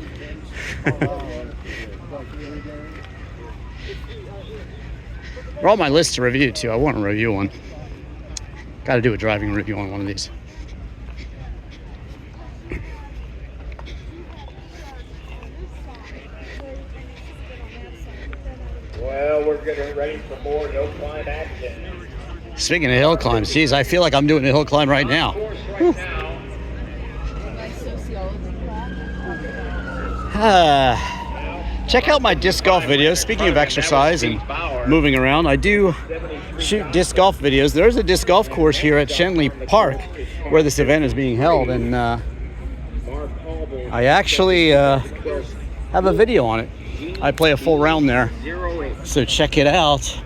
They're on my list to review too. I want to review one. Got to do a driving review on one of these. Well, we're getting ready for more hill climb action. Speaking of hill climbs, geez, I feel like I'm doing a hill climb right now. Check out my disc golf videos. Speaking of exercise and moving around, I do shoot disc golf videos. There's a disc golf course here at Shenley Park where this event is being held, and I actually have a video on it. I play a full round there, so check it out.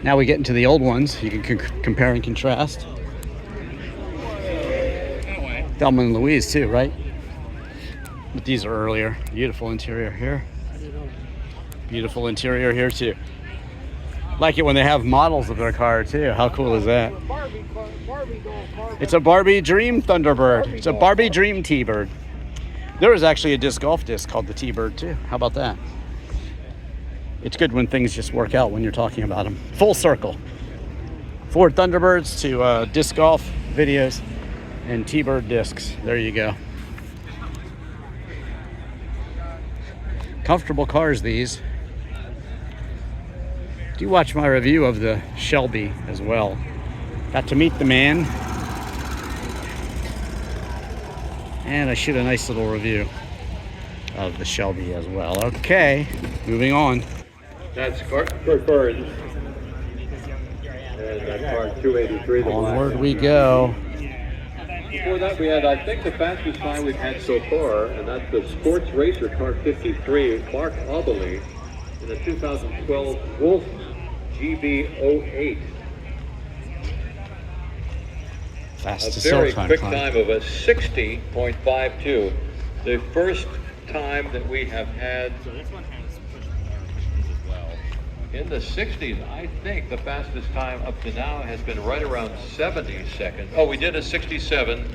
Now we get into the old ones. You can compare and contrast. Thelma and Louise too, right? But these are earlier. Beautiful interior here. Beautiful interior here too. Like it when they have models of their car too. How cool is that? It's a Barbie Dream Thunderbird. It's a Barbie Dream T-Bird. There is actually a disc golf disc called the T-Bird too. How about that? It's good when things just work out when you're talking about them. Full circle. Ford Thunderbirds to disc golf videos and T-Bird discs. There you go. Comfortable cars, these. Do watch my review of the Shelby as well. Got to meet the man. And I shoot a nice little review of the Shelby as well. Okay, moving on. That's Kurt Burns. And that car 283. Onward we go. Before that, we had, I think, the fastest time we've had so far, and that's the Sports Racer Car 53, Mark Oberle, in the 2012 Wolf GB08. Fastest a very time quick time of a 60.52. The first time that we have had in the 60s. I think the fastest time up to now has been right around 70 seconds. Oh, we did a 67.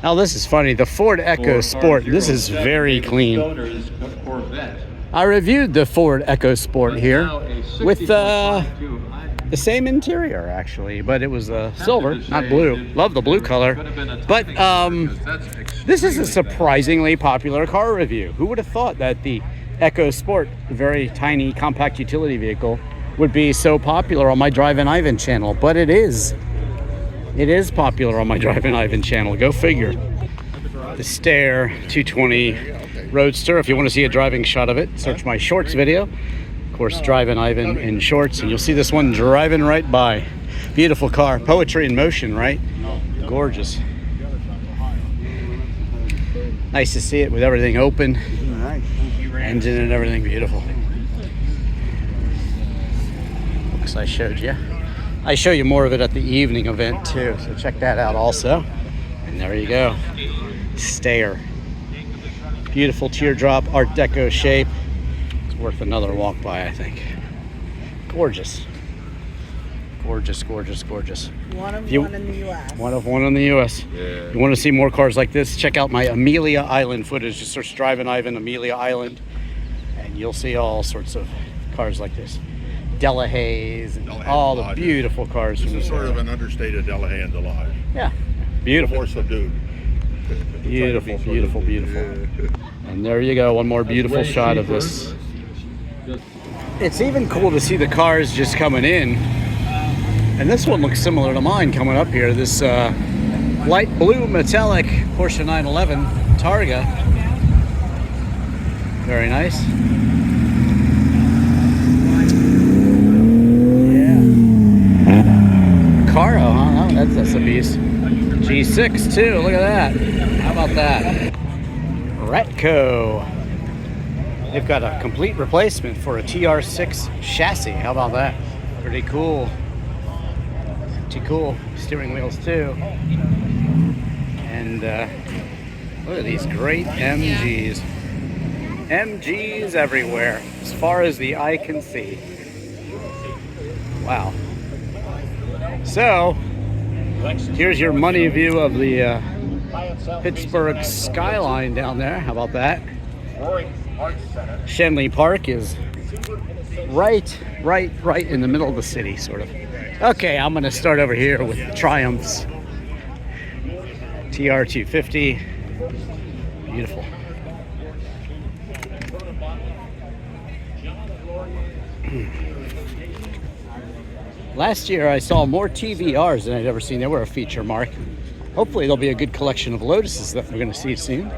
Now this is funny. The Ford EcoSport. This is very clean. I reviewed the Ford EcoSport here with the same interior actually, but it was silver, not blue. Love the blue color. But this is a surprisingly popular car review. Who would have thought that the EcoSport, very tiny compact utility vehicle, would be so popular on my Drivin Ivan channel? But it is. It is popular on my Drivin Ivan channel. Go figure. The Stare 220 Roadster. If you want to see a driving shot of it, search my shorts video. Of course, Drivin Ivan in shorts, and you'll see this one driving right by. Beautiful car. Poetry in motion, right? Gorgeous. Nice to see it with everything open. Nice. Engine and everything beautiful. Looks I showed you. I show you more of it at the evening event too, so check that out also. And there you go. Stayer. Beautiful teardrop, Art Deco shape. It's worth another walk by, I think. Gorgeous. Gorgeous, gorgeous, gorgeous. One of one in the U.S. One of one in the U.S. Yeah. You want to see more cars like this? Check out my Amelia Island footage. Just search Drivin Ivan Amelia Island, and you'll see all sorts of cars like this. Delahaye's and all the beautiful cars. This is sort of an understated Delahaye and Delage. Yeah, beautiful. More subdued. Beautiful, beautiful, beautiful. And there you go, one more beautiful shot of this. It's even cool to see the cars just coming in. And this one looks similar to mine coming up here. This light blue metallic Porsche 911 Targa. Very nice. Yeah. Caro, huh? Oh, that's a beast. G6 too, look at that. How about that? Retco. They've got a complete replacement for a TR6 chassis. How about that? Pretty cool. Pretty cool. Steering wheels too. And look at these great MGs. MGs everywhere, as far as the eye can see. Wow. So, here's your money view of the Pittsburgh skyline down there. How about that? Shenley Park is right in the middle of the city, sort of. Okay, I'm going to start over here with the Triumphs. TR250. Beautiful. Last year I saw more TVRs than I'd ever seen. They were a feature, Mark. Hopefully there'll be a good collection of Lotuses that we're going to see soon.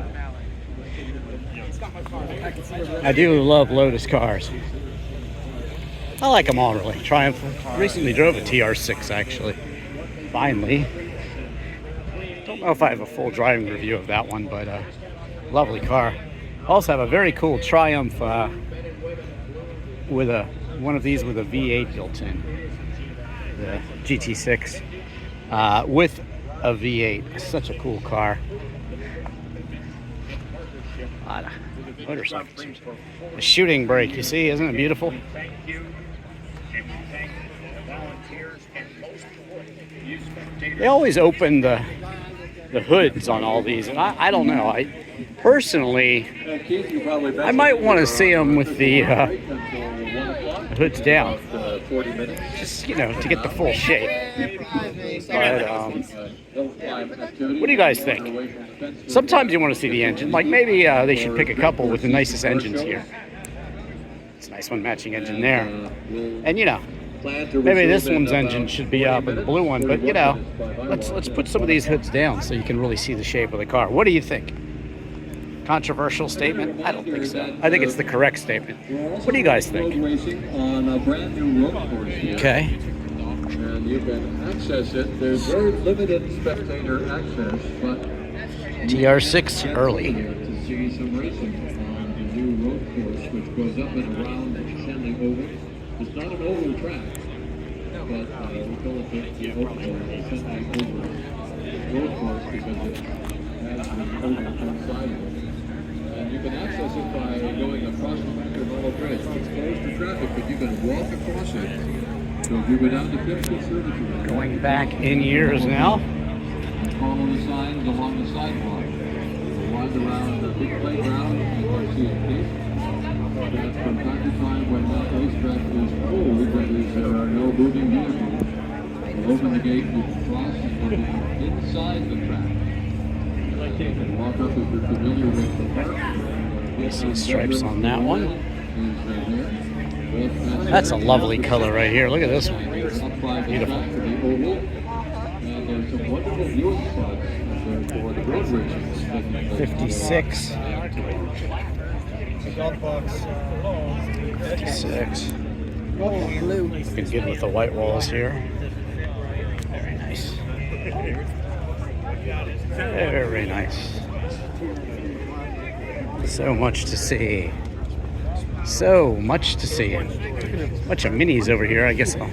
I do love Lotus cars. I like them all, really. Triumph. Recently drove a TR6, actually. Finally. Don't know if I have a full driving review of that one, but lovely car. Also have a very cool Triumph with one of these with a V8 built in. The GT6 with a V8. Such a cool car. A lot of motorcycles. The shooting brake, you see, isn't it beautiful? They always open the hoods on all these, and I don't know. I personally, I might want to see them with the hoods down, just, you know, to get the full shape. But what do you guys think? Sometimes you want to see the engine. Like maybe they should pick a couple with the nicest engines here. It's a nice one, matching engine there. And you know, maybe this one's engine should be up and the blue one, but you know, let's put some of these hoods down so you can really see the shape of the car. What do you think? Controversial statement? I don't think so. I think it's the correct statement. What do you guys think? Okay. And you can access it. There's very limited spectator access, but TR6 early. to see some racing on the new road course, which goes up and around Shenley Oval. It's not an oval track, but we call it the oval, Shenley Oval road course because it has the oval inside of it. And you can access it by going across the Conservatory Bridge. It's closed to traffic, but you can walk across it. So if you go down to Phipps Conservatory, going back in years now. follow the signs along the sidewalk. Wind around the big playground, you can see a gate. That from time to time, when that racetrack is full, there are no moving vehicles. You open the gate, you can cross, and you'll be inside the track. You can walk up if you're familiar with the park. You see stripes on that one. That's a lovely color right here. Look at this one. Beautiful. And there's some wonderful viewing spots for the road races. 56. Golf box. 56. Looking good with the white walls here. Very nice. Very nice. So much to see. So much to see. Bunch of minis over here. I guess I'll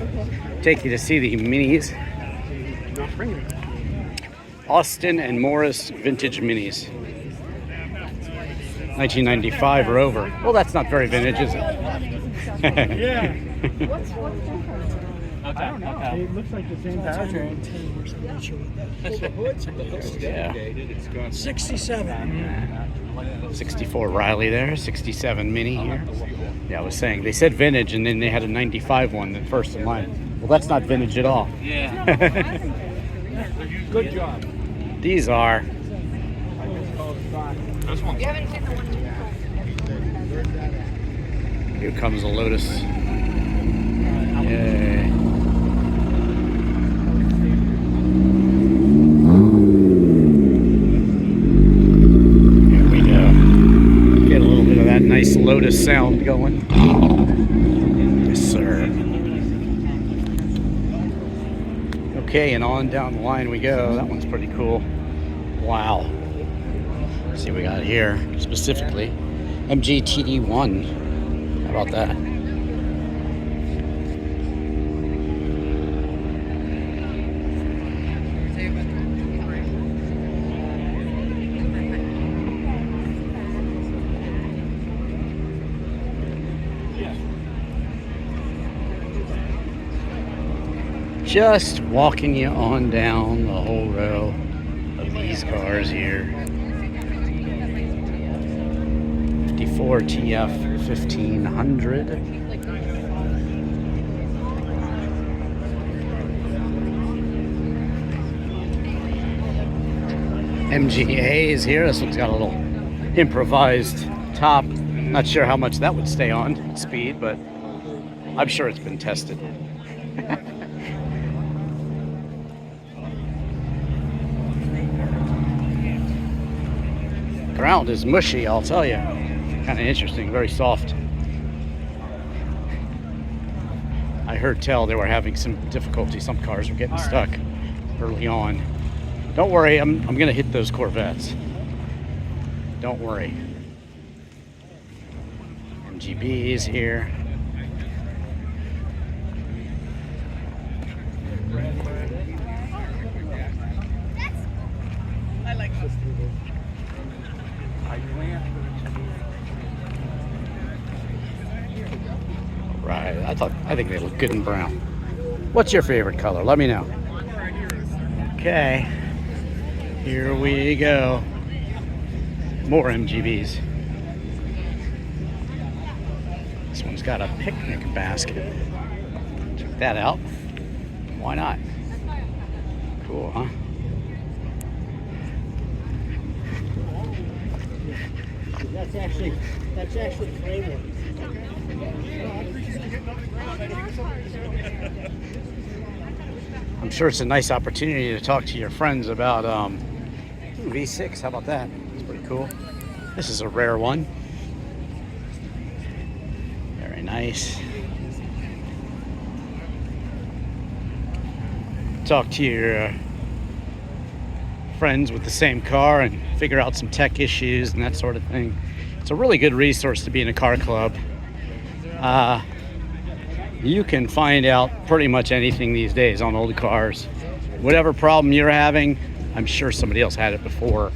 take you to see the minis. Austin and Morris vintage minis. 1995 or over. Well, that's not very vintage, is it? Yeah. I don't know. It looks like the same powertrain. Yeah. 67. 64 Riley there, 67 Mini here. Yeah, I was saying, they said vintage and then they had a 95 one, the first in line. Well, that's not vintage at all. Yeah. Good job. These are. Here comes a Lotus. Yay. Nice Lotus sound going. Yes, sir. Okay, and on down the line we go. That one's pretty cool. Wow. Let's see what we got here specifically. MGTD1. How about that? Just walking you on down the whole row of these cars here. 54 TF 1500. MGA is here. This one's got a little improvised top. Not sure how much that would stay on speed, but I'm sure it's been tested. Ground is mushy, I'll tell you. Kind of interesting, very soft. I heard tell they were having some difficulty. Some cars were getting stuck early on. Don't worry, I'm gonna hit those Corvettes. Don't worry. MGB is here. I like this. Right, I think they look good in brown. What's your favorite color? Let me know. Okay, here we go. More MGBs. This one's got a picnic basket. Check that out. Why not? Cool, huh? That's actually framework. I'm sure it's a nice opportunity to talk to your friends about V6. How about that? It's pretty cool. This is a rare one. Very nice. Talk to your friends with the same car and figure out some tech issues and that sort of thing. It's a really good resource to be in a car club. You can find out pretty much anything these days on old cars. Whatever problem you're having, I'm sure somebody else had it before.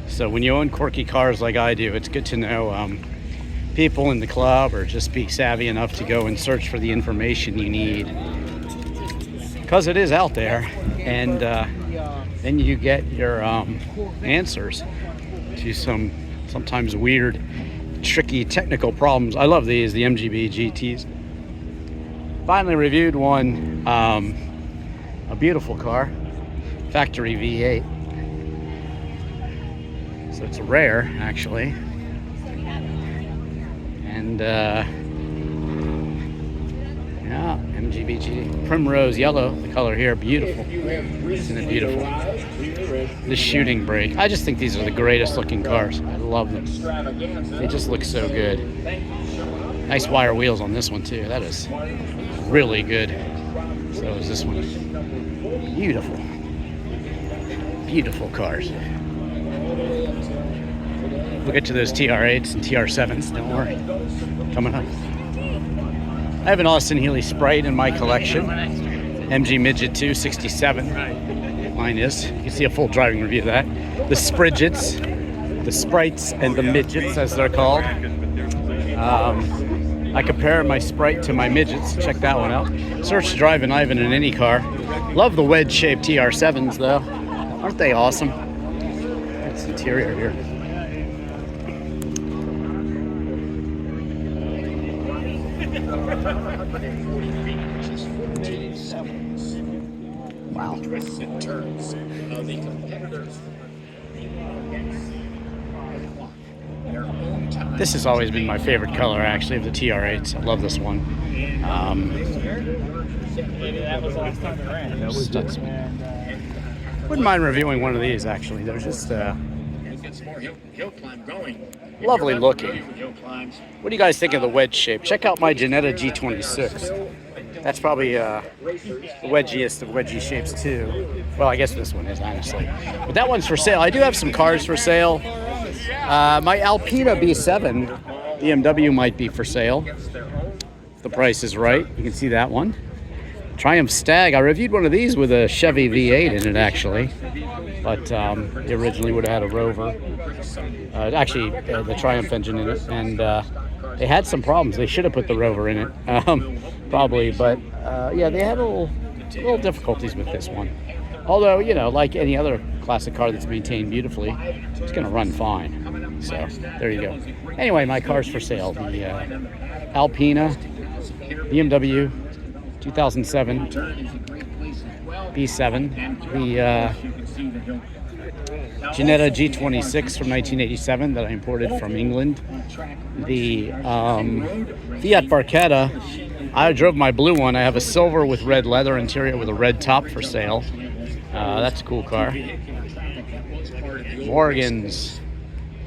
So when you own quirky cars like I do, it's good to know people in the club, or just be savvy enough to go and search for the information you need, because it is out there, and then you get your answers to some sometimes weird, tricky technical problems. I love these, the MGB GTs. Finally reviewed one, a beautiful car, factory V8. So it's rare, actually. And yeah, MGB GT, primrose yellow, the color here, beautiful. Isn't it beautiful? The shooting brake. I just think these are the greatest looking cars. I love them. They just look so good. Nice wire wheels on this one too. That is really good. So is this one. Beautiful. Beautiful cars. We'll get to those TR8s and TR7s, don't worry. Coming up. I have an Austin Healey Sprite in my collection. MG Midget 267. Mine is. You can see a full driving review of that. The Spridgets, the Sprites, and the Midgets, as they're called. I compare my Sprite to my Midgets. Check that one out. Search Drivin Ivan in any car. Love the wedge-shaped TR7s, though. Aren't they awesome? That's the interior here. Wow. This has always been my favorite color, actually, of the TR8s. I love this one. Wouldn't mind reviewing one of these, actually. They're just lovely looking. What do you guys think of the wedge shape? Check out my Ginetta G26. That's probably the wedgiest of wedgie shapes, too. Well, I guess this one is, honestly. But that one's for sale. I do have some cars for sale. My Alpina B7 BMW might be for sale. If the price is right. You can see that one. Triumph Stag. I reviewed one of these with a Chevy V8 in it, actually. But they originally would have had a Rover. Actually, the Triumph engine in it. And they had some problems. They should have put the Rover in it, probably. But yeah, they had a little difficulties with this one. Although, you know, like any other classic car that's maintained beautifully, it's going to run fine. So, there you go. Anyway, my car's for sale. The Alpina BMW 2007 B7. The Ginetta G26 from 1987 that I imported from England. The Fiat Barchetta. I drove my blue one. I have a silver with red leather interior with a red top for sale. That's a cool car. Morgans.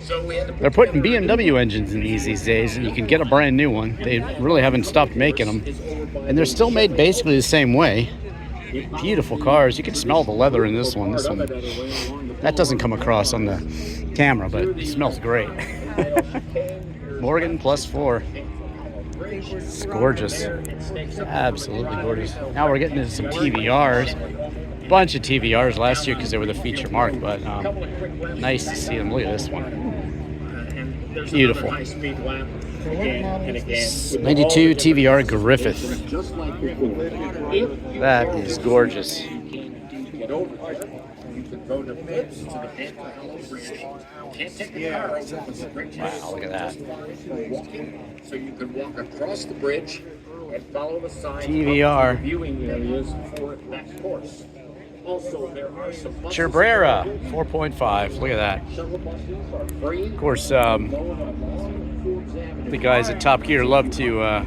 They're putting BMW engines in these days, and you can get a brand new one. They really haven't stopped making them. And they're still made basically the same way. Beautiful cars. You can smell the leather in this one. That doesn't come across on the camera, but it smells great. Morgan +4. It's gorgeous. Absolutely gorgeous. Now we're getting into some TVRs. Bunch of TVRs last year because they were the feature mark, but nice to see them. Look at this one. Beautiful. 92 TVR Griffith. That is gorgeous. Wow, look at that. So you can walk across the bridge and follow the sign TVR. viewing areas for that course. Also, there are some Cabrera 4.5. Look at that. Of course, the guys at Top Gear love to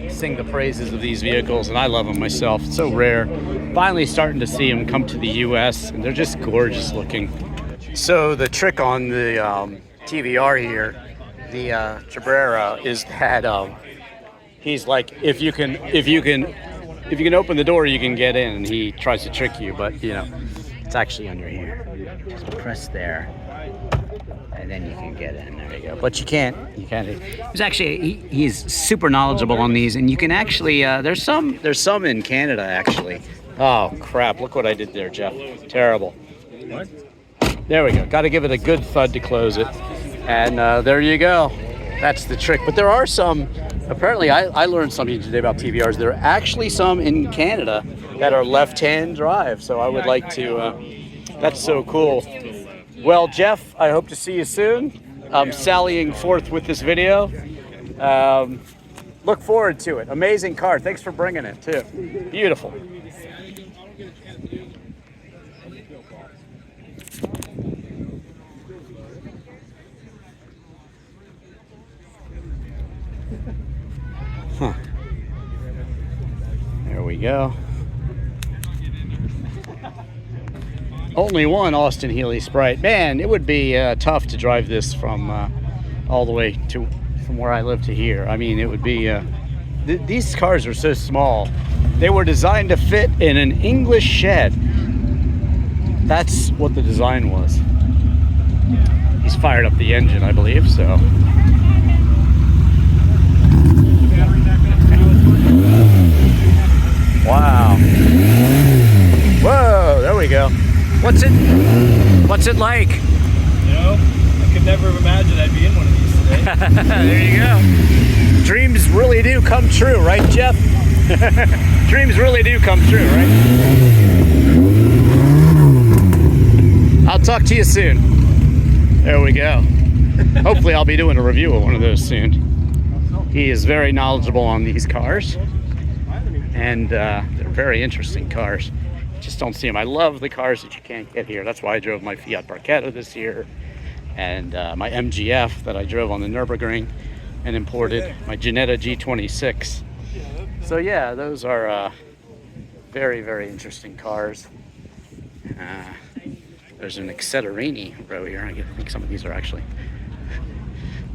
sing the praises of these vehicles, and I love them myself. It's so rare. Finally starting to see them come to the U.S., and they're just gorgeous looking. So the trick on the TVR here, the Cabrera, is that he's like, if you can open the door, you can get in. And he tries to trick you, but you know, it's actually under here. Just press there, and then you can get in. There you go. But you can't. He's actually he's super knowledgeable on these, and you can actually there's some in Canada actually. Oh crap! Look what I did there, Jeff. Terrible. What? There we go. Got to give it a good thud to close it, and there you go. That's the trick. But there are some. Apparently, I learned something today about TVRs. There are actually some in Canada that are left-hand drive. So I would like to. That's so cool. Well, Jeff, I hope to see you soon. I'm sallying forth with this video. Look forward to it. Amazing car. Thanks for bringing it too. Beautiful. Huh. There we go. Only one Austin Healey Sprite. Man, it would be tough to drive this from all the way from where I live to here. I mean, it would be. These cars are so small. They were designed to fit in an English shed. That's what the design was. These fired up the engine, I believe, so. Wow. Whoa, there we go. What's it like? You know, I could never have imagined I'd be in one of these today. There you go. Dreams really do come true, right, Jeff? Dreams really do come true, right? I'll talk to you soon. There we go. Hopefully I'll be doing a review of one of those soon. He is very knowledgeable on these cars. And they're very interesting cars. Just don't see them. I love the cars that you can't get here. That's why I drove my Fiat Barchetta this year, and my MGF that I drove on the Nürburgring and imported, my Ginetta G26. So yeah, those are very, very interesting cars. There's an Excederini row here. I think some of these are actually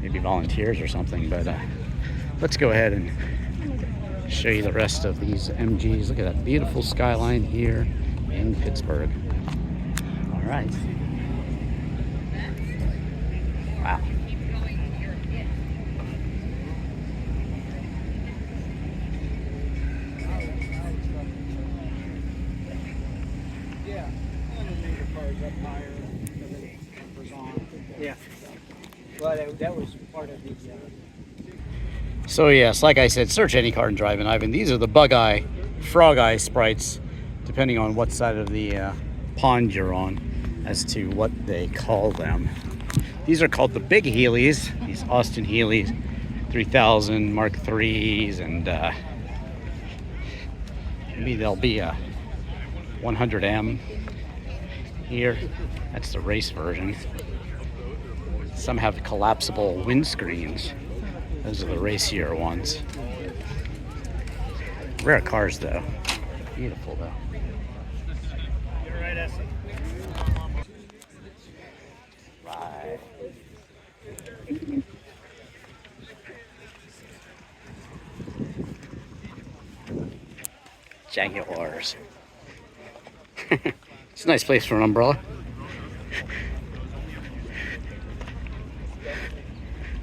maybe volunteers or something, but let's go ahead and show you the rest of these MGs. Look at that beautiful skyline here in Pittsburgh. All right. Wow. Yeah. Well, that was part of the. So yes, like I said, search any car in Drivin Ivan. These are the bug eye, frog eye sprites, depending on what side of the pond you're on, as to what they call them. These are called the big Heelys, these Austin Heelys, 3000 Mark IIIs, and maybe there'll be a 100M here. That's the race version. Some have collapsible windscreens. Those are the racier ones. Rare cars, though. Beautiful, though. You're right, Essie. Right. Jaguars. It's a nice place for an umbrella.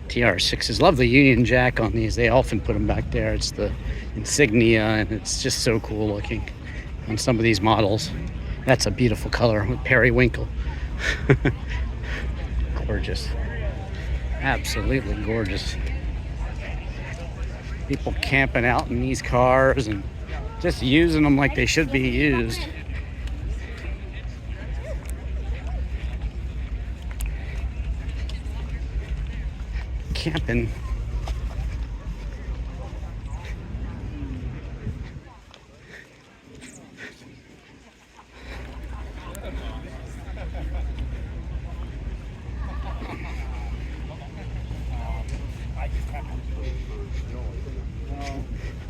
TR6s. Love the Union Jack on these. They often put them back there. It's the insignia, and it's just so cool looking on some of these models. That's a beautiful color with periwinkle. Gorgeous. Absolutely gorgeous. People camping out in these cars and just using them like they should be used. Camping.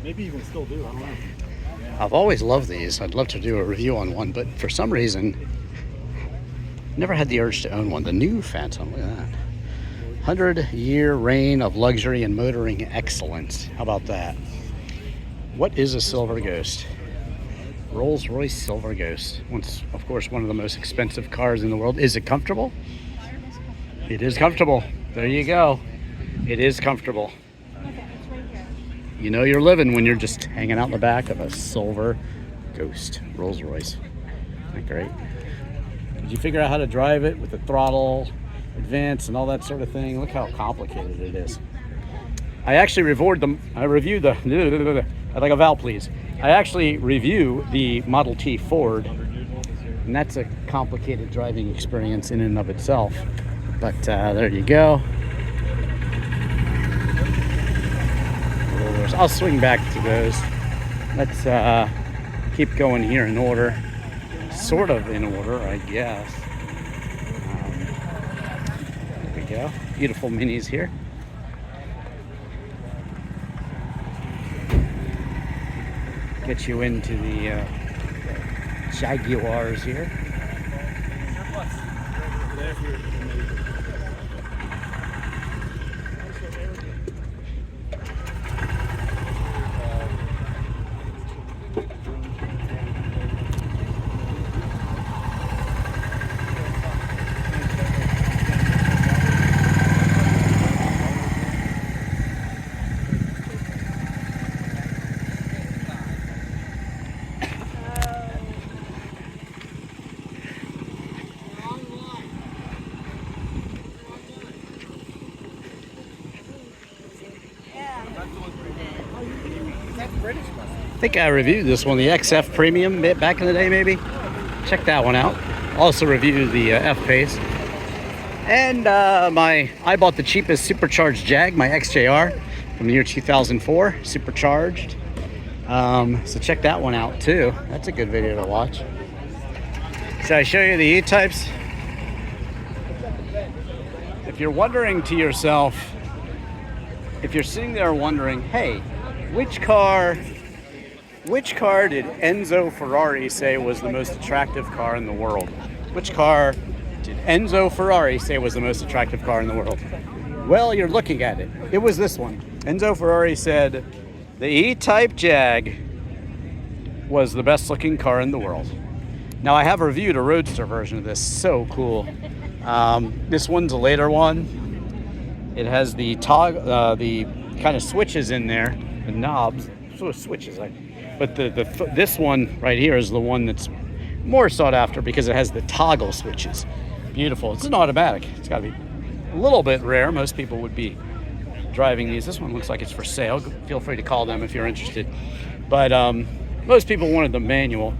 Maybe you can still do, I don't know. I've always loved these. I'd love to do a review on one, but for some reason, never had the urge to own one. The new Phantom, look at that. 100-year reign of luxury and motoring excellence. How about that? What is a Silver Ghost? Rolls-Royce Silver Ghost. Once, of course, one of the most expensive cars in the world. Is it comfortable? It is comfortable. There you go. It is comfortable. You know you're living when you're just hanging out in the back of a Silver Ghost Rolls-Royce. Isn't that great? Did you figure out how to drive it with the throttle, advance, and all that sort of thing? Look how complicated it is. I actually reviewed the, I'd like a vowel please. I actually review the Model T Ford, and that's a complicated driving experience in and of itself. But there you go. I'll swing back to those. Let's keep going here in order. Sort of in order, I guess. There we go. Beautiful minis here. Get you into the Jaguars here. I think I reviewed this one, the XF Premium, back in the day maybe. Check that one out. Also reviewed the F-Pace. And I bought the cheapest supercharged Jag, my XJR, from the year 2004, supercharged. So check that one out too. That's a good video to watch. Should I show you the E-types? If you're wondering to yourself, if you're sitting there wondering, hey, which car did Enzo Ferrari say was the most attractive car in the world? Which car did Enzo Ferrari say was the most attractive car in the world? Well, you're looking at it. It was this one. Enzo Ferrari said the E-Type Jag was the best looking car in the world. Now, I have reviewed a Roadster version of this. So cool. This one's a later one. It has the the kind of switches in there, the knobs, sort of switches. But this one right here is the one that's more sought after because it has the toggle switches. Beautiful. It's an automatic. It's got to be a little bit rare. Most people would be driving these. This one looks like it's for sale. Feel free to call them if you're interested. But most people wanted the manual.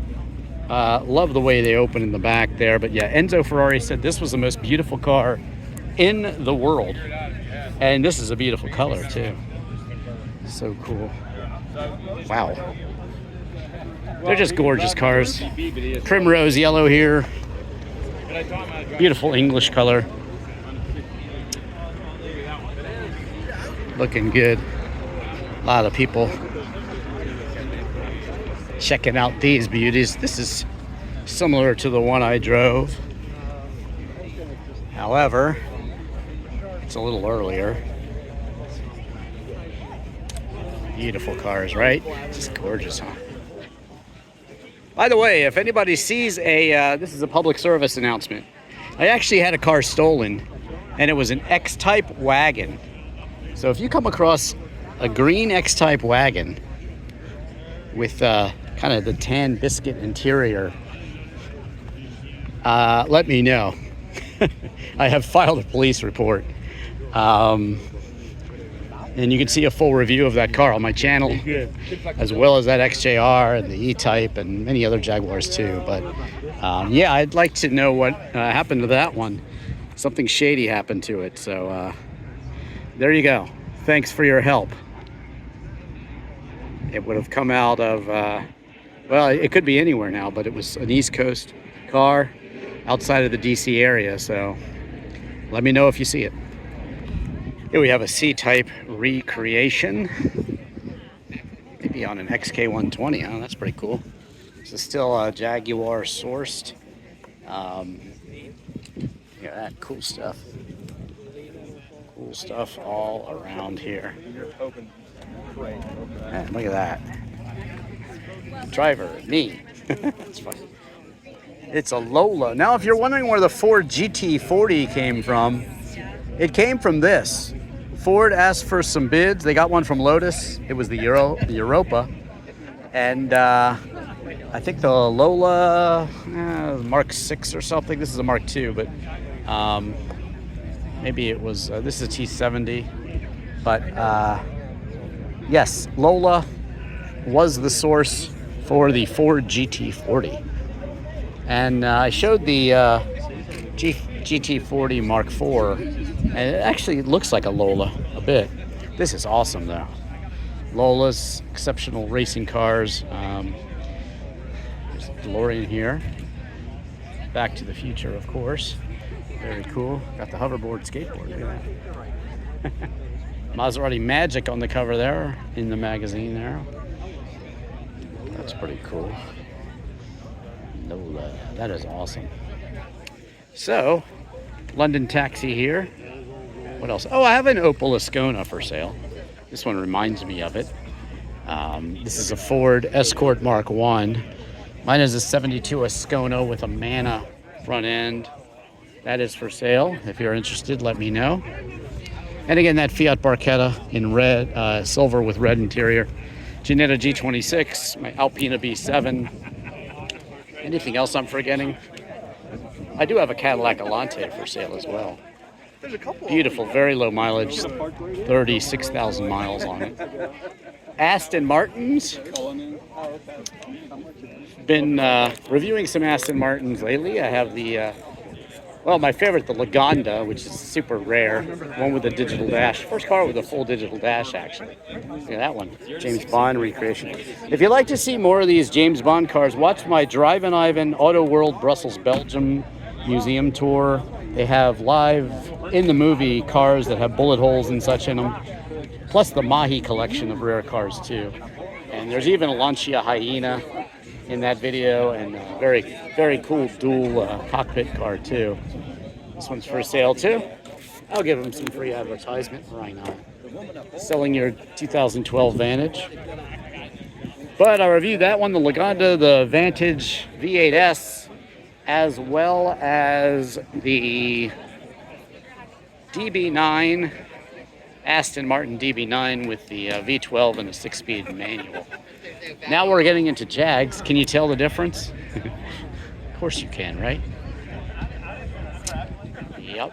Love the way they open in the back there. But yeah, Enzo Ferrari said this was the most beautiful car in the world. And this is a beautiful color too. So cool. Wow. They're just gorgeous cars. Primrose yellow here. Beautiful English color. Looking good. A lot of people checking out these beauties. This is similar to the one I drove. However, it's a little earlier. Beautiful cars, right? Just gorgeous, huh? By the way, if anybody sees this is a public service announcement. I actually had a car stolen, and it was an X-Type Wagon. So if you come across a green X-Type Wagon with kind of the tan biscuit interior, let me know. I have filed a police report. And you can see a full review of that car on my channel, as well as that XJR and the E-Type and many other Jaguars too. But yeah, I'd like to know what happened to that one. Something shady happened to it. So there you go. Thanks for your help. It would have come out of, well, it could be anywhere now, but it was an East Coast car outside of the DC area. So let me know if you see it. Here we have a C-Type recreation. Maybe on an XK120, huh? That's pretty cool. This is still Jaguar sourced. Yeah, that cool stuff. Cool stuff all around here. Man, look at that. Driver, me. That's funny. It's a Lola. Now, if you're wondering where the Ford GT40 came from, it came from this. Ford asked for some bids. They got one from Lotus. It was the Europa. And I think the Lola, Mark 6 or something. This is a Mark 2, but maybe it was, this is a T70. But yes, Lola was the source for the Ford GT40. And I showed the GT40 Mark IV. And it actually looks like a Lola a bit. This is awesome though. Lola's exceptional racing cars. There's a DeLorean here. Back to the Future, of course. Very cool. Got the hoverboard skateboard. Look at that. Maserati Magic on the cover there in the magazine there. That's pretty cool. Lola, that is awesome. So, London Taxi here. What else? Oh, I have an Opel Ascona for sale. This one reminds me of it. This is a Ford Escort Mark I. Mine is a 72 Ascona with a Mana front end. That is for sale. If you're interested, let me know. And again, that Fiat Barchetta in red, silver with red interior. Ginetta G26, my Alpina B7. Anything else I'm forgetting? I do have a Cadillac Elante for sale as well. There's a couple. Beautiful, very low mileage, 36,000 miles on it. Aston Martins. Been reviewing some Aston Martins lately. I have the, well, my favorite, the Lagonda, which is super rare, one with a digital dash. First car with a full digital dash, actually. Yeah, that one, James Bond recreation. If you'd like to see more of these James Bond cars, watch my Drivin Ivan Auto World Brussels, Belgium museum tour. They have live, in the movie, cars that have bullet holes and such in them, plus the Mahi collection of rare cars, too. And there's even a Lancia Hyena in that video, and a very, very cool dual cockpit car, too. This one's for sale, too. I'll give them some free advertisement. Why not? Selling your 2012 Vantage. But I reviewed that one, the Lagonda, the Vantage V8S, as well as the DB9, Aston Martin DB9 with the V12 and a 6-speed manual. Now we're getting into Jags. Can you tell the difference? Of course you can, right? Yep.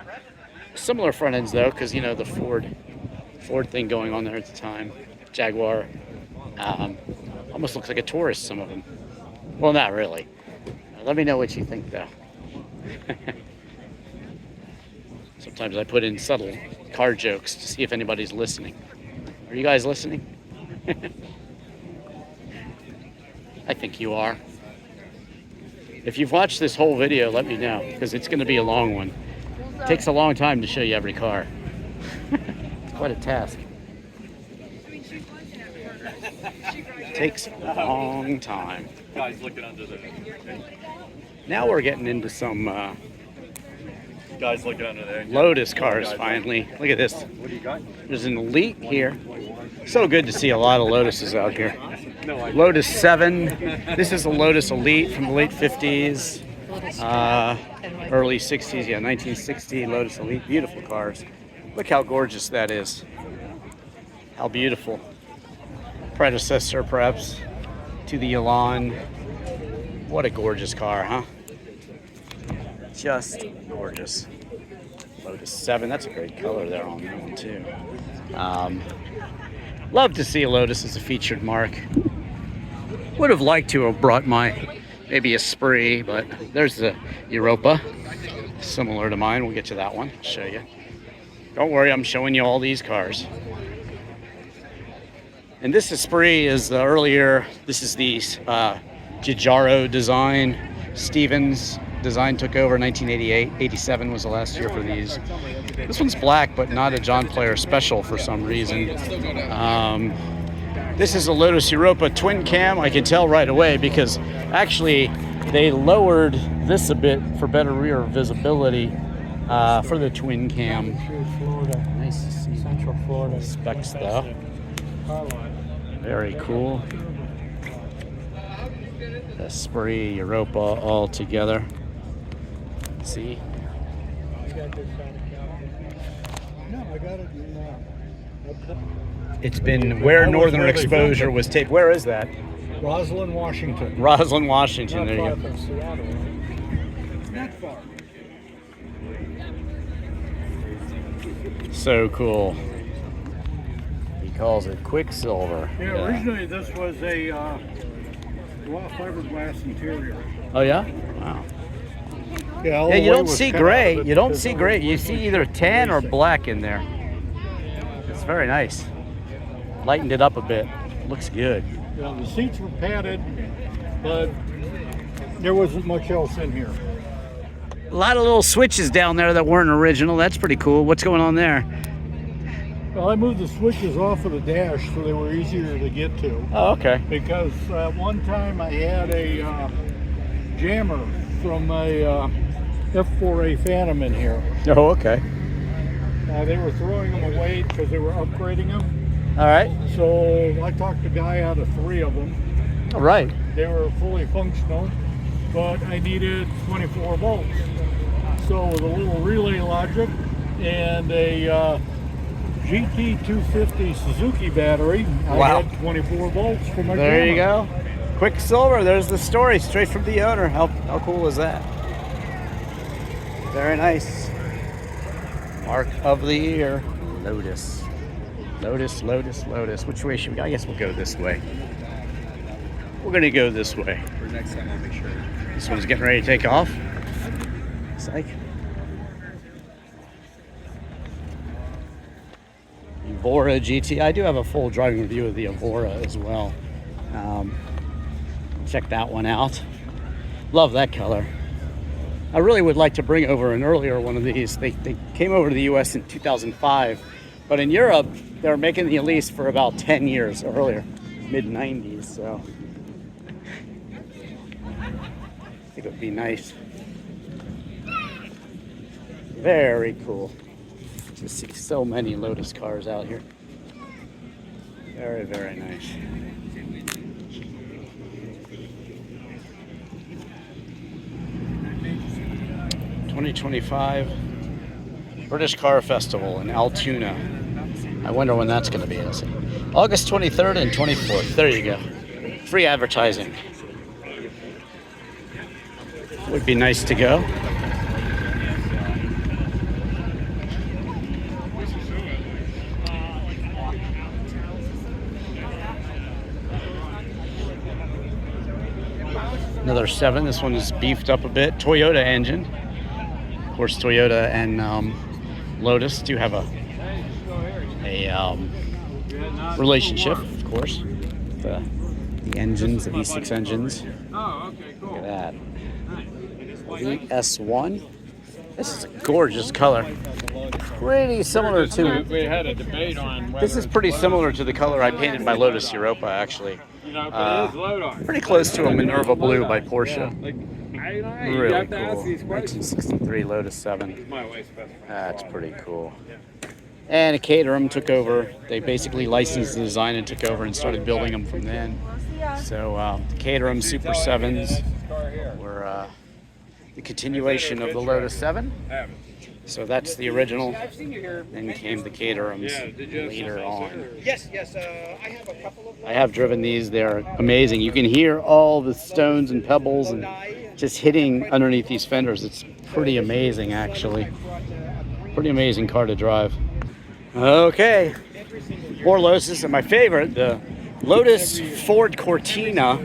Similar front ends though, because you know the Ford thing going on there at the time. Jaguar. Almost looks like a Taurus, some of them. Well, not really. Let me know what you think though. Sometimes I put in subtle car jokes to see if anybody's listening. Are you guys listening? I think you are. If you've watched this whole video, let me know, because it's going to be a long one. It takes a long time to show you every car. It's quite a task. It takes a long time. Guys looking under there. Now we're getting into some Guys looking under there. Lotus cars finally. Look at this. What do you got? There's an Elite here. So good to see a lot of Lotuses out here. Lotus 7. This is a Lotus Elite from the late 50s, early 60s. Yeah, 1960 Lotus Elite. Beautiful cars. Look how gorgeous that is. How beautiful. Predecessor, perhaps, to the Elan. What a gorgeous car, huh? Just gorgeous. Lotus 7, that's a great color there on that one too. Love to see a Lotus as a featured mark. Would have liked to have brought maybe a Spree, but there's the Europa, similar to mine. We'll get to that one, show you. Don't worry, I'm showing you all these cars. And this Spree is the earlier, this is the Giugiaro design. Stevens design took over 1988. 87 was the last year for these. This one's black, but not a John Player special for some reason. This is a Lotus Europa twin cam. I can tell right away because actually they lowered this a bit for better rear visibility for the twin cam. Nice to see Central Florida specs though. Very cool. Spree, Europa, all together. See? It's been where Northern Exposure was taped. Where is that? Roslyn, Washington. Roslyn, Washington. There you go. Not far. So cool. He calls it Quicksilver. Yeah, originally this was a raw fiberglass interior. Oh yeah? Wow. Yeah, you don't see gray. You don't see gray. You see either tan or black in there. It's very nice. Lightened it up a bit. Looks good. Yeah, the seats were padded, but there wasn't much else in here. A lot of little switches down there that weren't original. That's pretty cool. What's going on there? Well, I moved the switches off of the dash so they were easier to get to. Oh, okay. Because one time I had a jammer from a F4A Phantom in here. Oh, okay. They were throwing them away because they were upgrading them. All right. So I talked a guy out of 3 of them. All right. They were fully functional, but I needed 24 volts. So with a little relay logic and a GT250 Suzuki battery, I had 24 volts for my There jammer. you go. Quicksilver, there's the story, straight from the owner. How cool is that? Very nice. Mark of the year, Lotus. Lotus, Lotus, Lotus. Which way should we go? I guess we'll go this way. We're gonna go this way. For next time, I'll make sure. This one's getting ready to take off. Psych. Evora GT. I do have a full driving review of the Evora as well. Check that one out. Love that color. I really would like to bring over an earlier one of these. They came over to the US in 2005, but in Europe, they were making the Elise for about 10 years earlier, mid-90s, so I think it would be nice. Very cool to see so many Lotus cars out here. Very, very nice. 2025 British Car Festival in Altoona. I wonder when that's going to be. August 23rd and 24th. There you go. Free advertising. Would be nice to go. Another 7. This one is beefed up a bit. Toyota engine. Of course, Toyota and Lotus do have a relationship, of course. The engines, the V6 engines. Oh, okay, cool. Look at that. VS1. This is a gorgeous color. Pretty similar to. We had a debate on. This is pretty similar to the color I painted my Lotus Europa, actually. Pretty close to a Minerva Blue by Porsche. Really cool. 1963 Lotus 7. That's pretty cool. And Caterham took over. They basically licensed the design and took over and started building them from then. So the Caterham Super 7s were the continuation of the Lotus 7. So that's the original. Then came the Caterhams later on. Yes, I have a couple of them. I have driven these. They're amazing. You can hear all the stones and pebbles and just hitting underneath these fenders. It's pretty amazing, actually. Pretty amazing car to drive. Okay. More Lotuses. And my favorite, the Lotus Ford Cortina.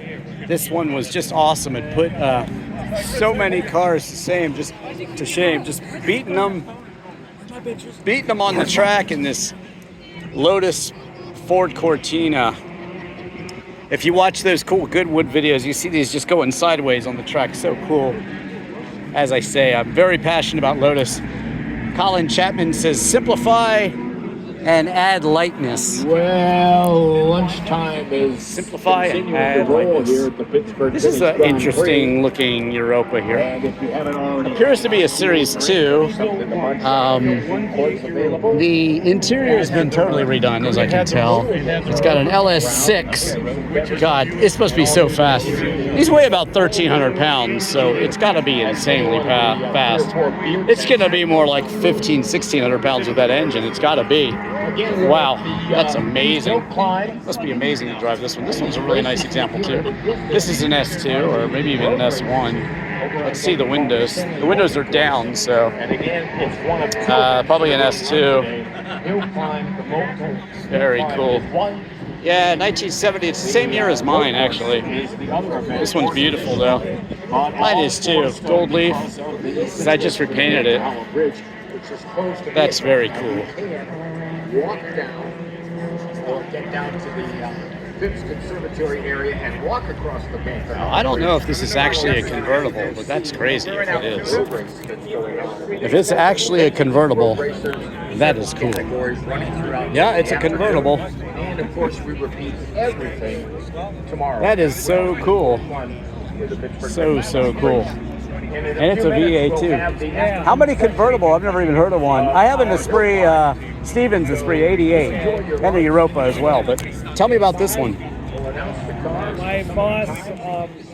This one was just awesome. It put so many cars to shame. Just beating them on the track in this Lotus Ford Cortina. If you watch those cool Goodwood videos, you see these just going sideways on the track. So cool. As I say, I'm very passionate about Lotus. Colin Chapman says, simplify and add lightness. Well, lunchtime is simplify and add lightness. Here at the Pittsburgh. This is an interesting looking Europa here. Appears to be a Series 2. The interior has been totally redone, as I can tell. It's got an LS6. God, it's supposed to be so fast. These weigh about 1,300 pounds, so it's got to be insanely fast. It's going to be more like 1,500, 1,600 pounds with that engine. It's got to be. Wow, that's amazing. Must be amazing to drive this one. This one's a really nice example too. This is an S2 or maybe even an S1. Let's see the windows. The windows are down, so probably an S2. Very cool. Yeah, 1970. It's the same year as mine, actually. This one's beautiful though. Mine is too. Gold leaf. I just repainted it. That's very cool. Walk down, or get down to the Phipps Conservatory area and walk across the bank. Now, I don't know if this is actually a convertible, but that's crazy if it is. If it's actually a convertible, that is cool. Yeah, it's a convertible. And of course, we repeat everything tomorrow. That is so cool. So cool. And it's a V8 too. How many convertible? I've never even heard of one. I have an Esprit, Stevens Esprit 88, and a Europa as well. But tell me about this one. My boss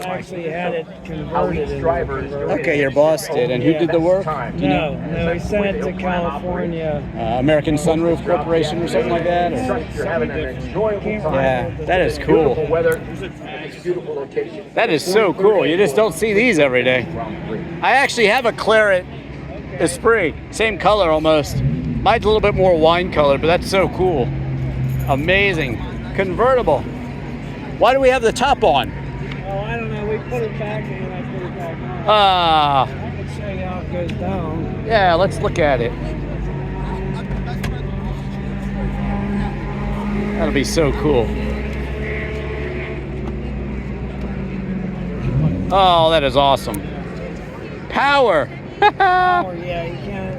actually had it converted. Okay, your boss did. And who did the work? No, he sent it to California. American Sunroof Corporation or something like that? Yeah, that is cool. That is so cool. You just don't see these every day. I actually have a Claret Esprit, same color almost. Mine's a little bit more wine color, but that's so cool. Amazing. Convertible. Why do we have the top on? Oh, I don't know. We put it back and I put it back on. Ah. I can show you how it goes down. Yeah, let's look at it. That'll be so cool. Oh, that is awesome. Power. Power, yeah, you can't.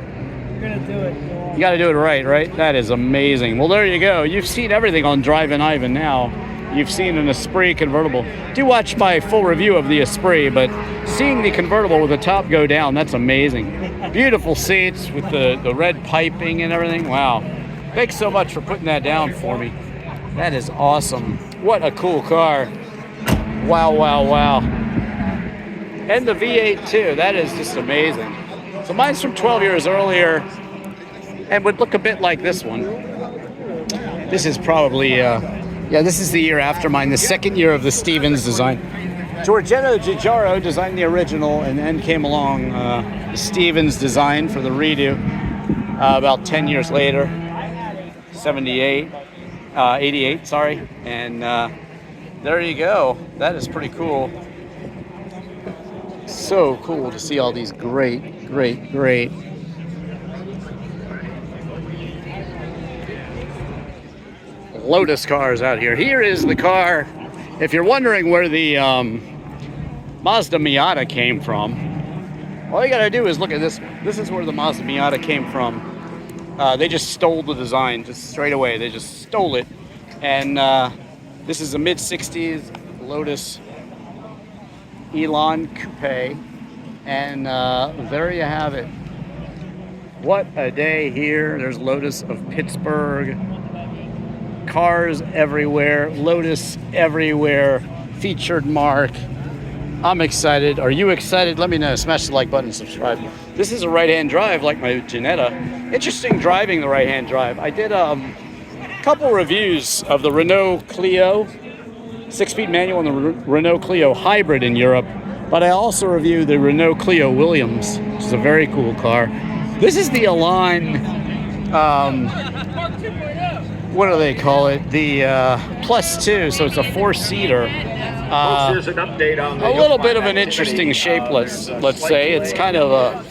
You're gonna do it. You got to do it right? That is amazing. Well, there you go. You've seen everything on Drivin Ivan now. You've seen an Esprit convertible. Do watch my full review of the Esprit, but seeing the convertible with the top go down, that's amazing. Beautiful seats with the red piping and everything. Wow. Thanks so much for putting that down for me. That is awesome. What a cool car. Wow, wow, wow. And the V8 too. That is just amazing. So mine's from 12 years earlier and would look a bit like this one. This is probably, yeah, this is the year after mine, the second year of the Stevens design. Giorgetto Giugiaro designed the original, and then came along the Stevens design for the redo about 10 years later, 88, sorry. And there you go. That is pretty cool. So cool to see all these great Lotus cars out here. Here is the car. If you're wondering where the Mazda Miata came from, all you gotta do is look at this one. This is where the Mazda Miata came from. They just stole the design, just straight away. They just stole it. And this is a mid-60s Lotus Elan Coupe. And there you have it. What a day here. There's Lotus of Pittsburgh. Cars everywhere, Lotus everywhere, featured mark. I'm excited. Are you excited? Let me know. Smash the like button and subscribe. This is a right-hand drive like my Ginetta. Interesting driving the right-hand drive. I did a couple reviews of the Renault Clio, 6-speed manual, and the Renault Clio hybrid in Europe, but I also reviewed the Renault Clio Williams, which is a very cool car. This is the Elan, what do they call it? The +2, so it's a 4-seater. Here's an update on A little bit of an interesting shape, let's say. It's kind of a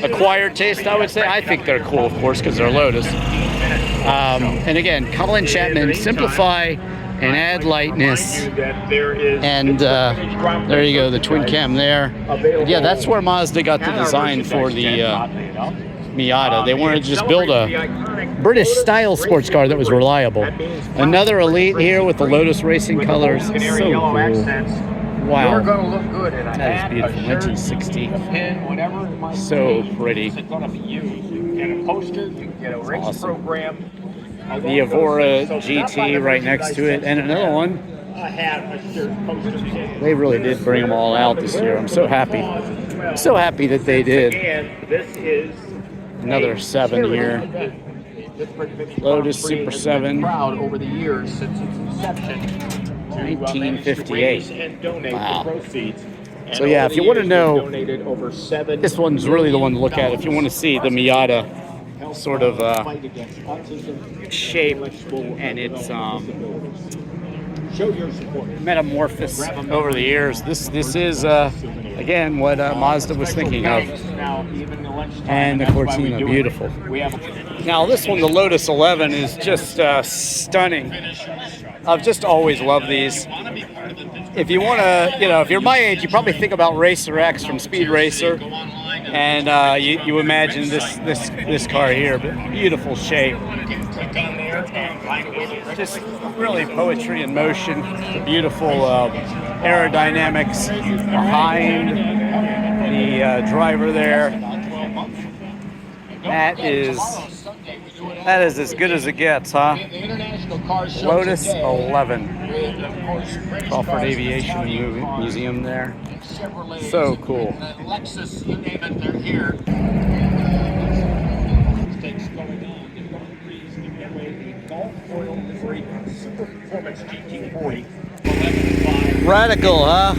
acquired taste, I would say. I think they're cool, of course, because they're Lotus. And again, Colin Chapman, simplify and add lightness. And there you go, the twin cam there. Yeah, that's where Mazda got the design for the Miata. They wanted to just build a British style sports car that was reliable. Another Elite here with the Lotus Racing colors. So cool. Wow. That is beautiful. 1960. So pretty. Awesome. The Evora GT right next to it. And another one. They really did bring them all out this year. I'm so happy. So happy that they did. Another 7 here. Lotus Super 7. Over the years since its inception. 1958. Wow. So yeah, if you want to know, this one's really the one to look at. If you want to see the Miata sort of shape and its metamorphosis over the years, this is again what Mazda was thinking of. And the Cortina, beautiful. Now this one, the Lotus 11, is just stunning. I've just always loved these. If you want to, if you're my age, you probably think about Racer X from Speed Racer, and you imagine this car here. But beautiful shape. Just really poetry in motion. The beautiful aerodynamics behind the driver there. That is as good as it gets, huh? Lotus 11. Crawford Aviation Museum there. So cool. Radical, huh?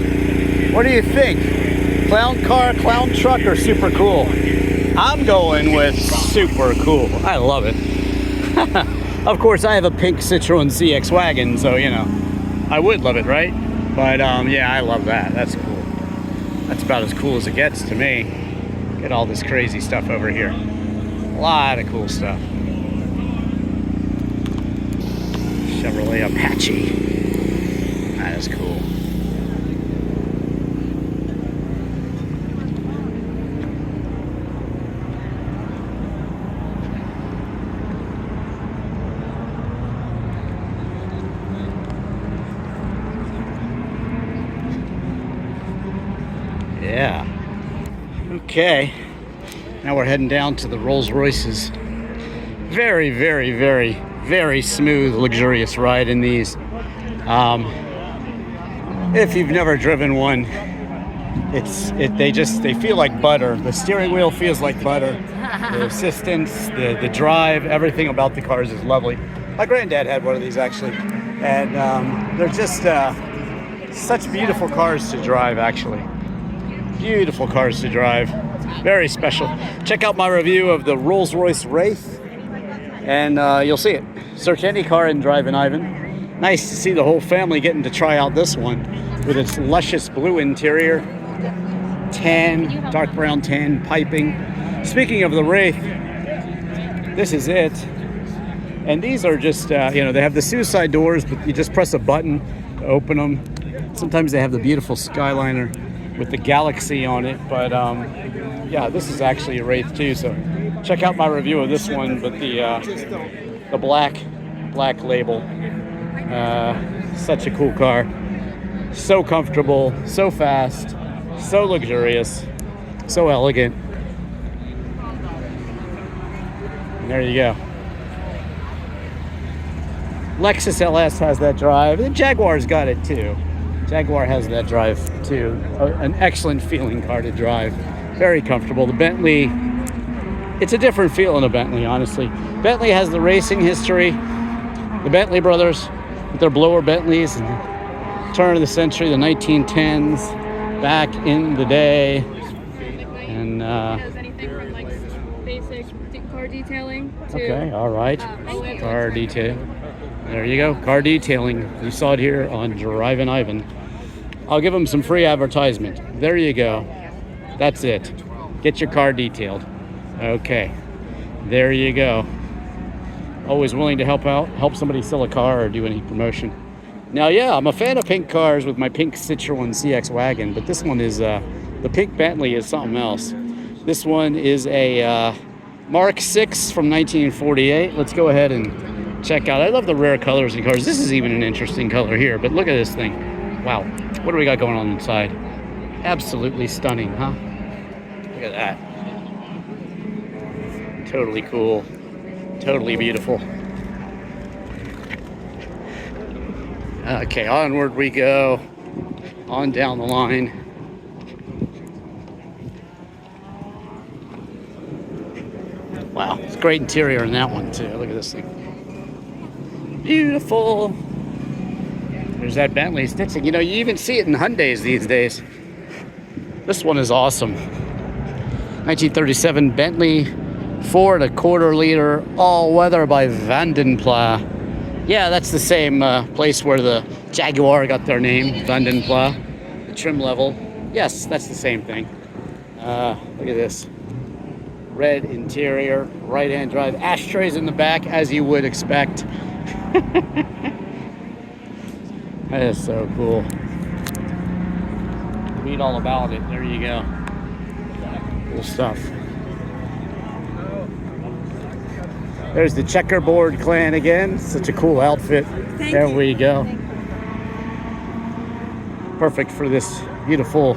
What do you think? Clown car, clown truck, or super cool? I'm going with super cool. I love it. Of course, I have a pink Citroen CX wagon, so you know, I would love it, right? But yeah, I love that. That's cool. That's about as cool as it gets to me. Get all this crazy stuff over here. A lot of cool stuff. Chevrolet Apache. That is cool. Yeah. Okay. Now we're heading down to the Rolls Royces. Very, very, very, very smooth, luxurious ride in these. If you've never driven one, they feel like butter. The steering wheel feels like butter. The assistance, the drive, everything about the cars is lovely. My granddad had one of these actually, and they're just such beautiful cars to drive. Actually, beautiful cars to drive. Very special. Check out my review of the Rolls-Royce Wraith, and you'll see it. Search any car in Drivin Ivan. Nice to see the whole family getting to try out this one with its luscious blue interior, tan, dark brown tan piping. Speaking of the Wraith, this is it. And these are just, you know, they have the suicide doors, but you just press a button to open them. Sometimes they have the beautiful Skyliner with the Galaxy on it, but yeah, this is actually a Wraith too. So check out my review of this one, but the black label. Such a cool car. So comfortable, so fast, so luxurious, so elegant. And there you go. Lexus LS has that drive. The Jaguar's got it too. Jaguar has that drive too. An excellent feeling car to drive. Very comfortable. The Bentley, it's a different feel in a Bentley, honestly. Bentley has the racing history. The Bentley brothers with their blower Bentleys and turn of the century, the 1910s, back in the day. And anything from like basic car detailing to okay, all right. Car detail. There you go, car detailing. You saw it here on Drivin Ivan. I'll give them some free advertisement. There you go. That's it. Get your car detailed. Okay, there you go. Always willing to help somebody sell a car or do any promotion. Now, yeah, I'm a fan of pink cars with my pink Citroen CX wagon, but this one is, the pink Bentley is something else. This one is a Mark VI from 1948. Let's go ahead and check out. I love the rare colors in cars. This is even an interesting color here, but look at this thing. Wow, what do we got going on inside? Absolutely stunning, huh? Look at that. Totally cool. Totally beautiful. Okay, onward we go. On down the line. Wow, it's great interior in that one too. Look at this thing. Beautiful. There's that Bentley stitching. You know, you even see it in Hyundais these days. This one is awesome. 1937 Bentley 4.25 liter all-weather by Vandenpla. Yeah, that's the same place where the Jaguar got their name, Vandenpla. The trim level. Yes, that's the same thing. Look at this. Red interior, right-hand drive. Ashtrays in the back, as you would expect. That is so cool. Read all about it. There you go. Cool stuff. There's the checkerboard clan again. Such a cool outfit. There we go. Perfect for this beautiful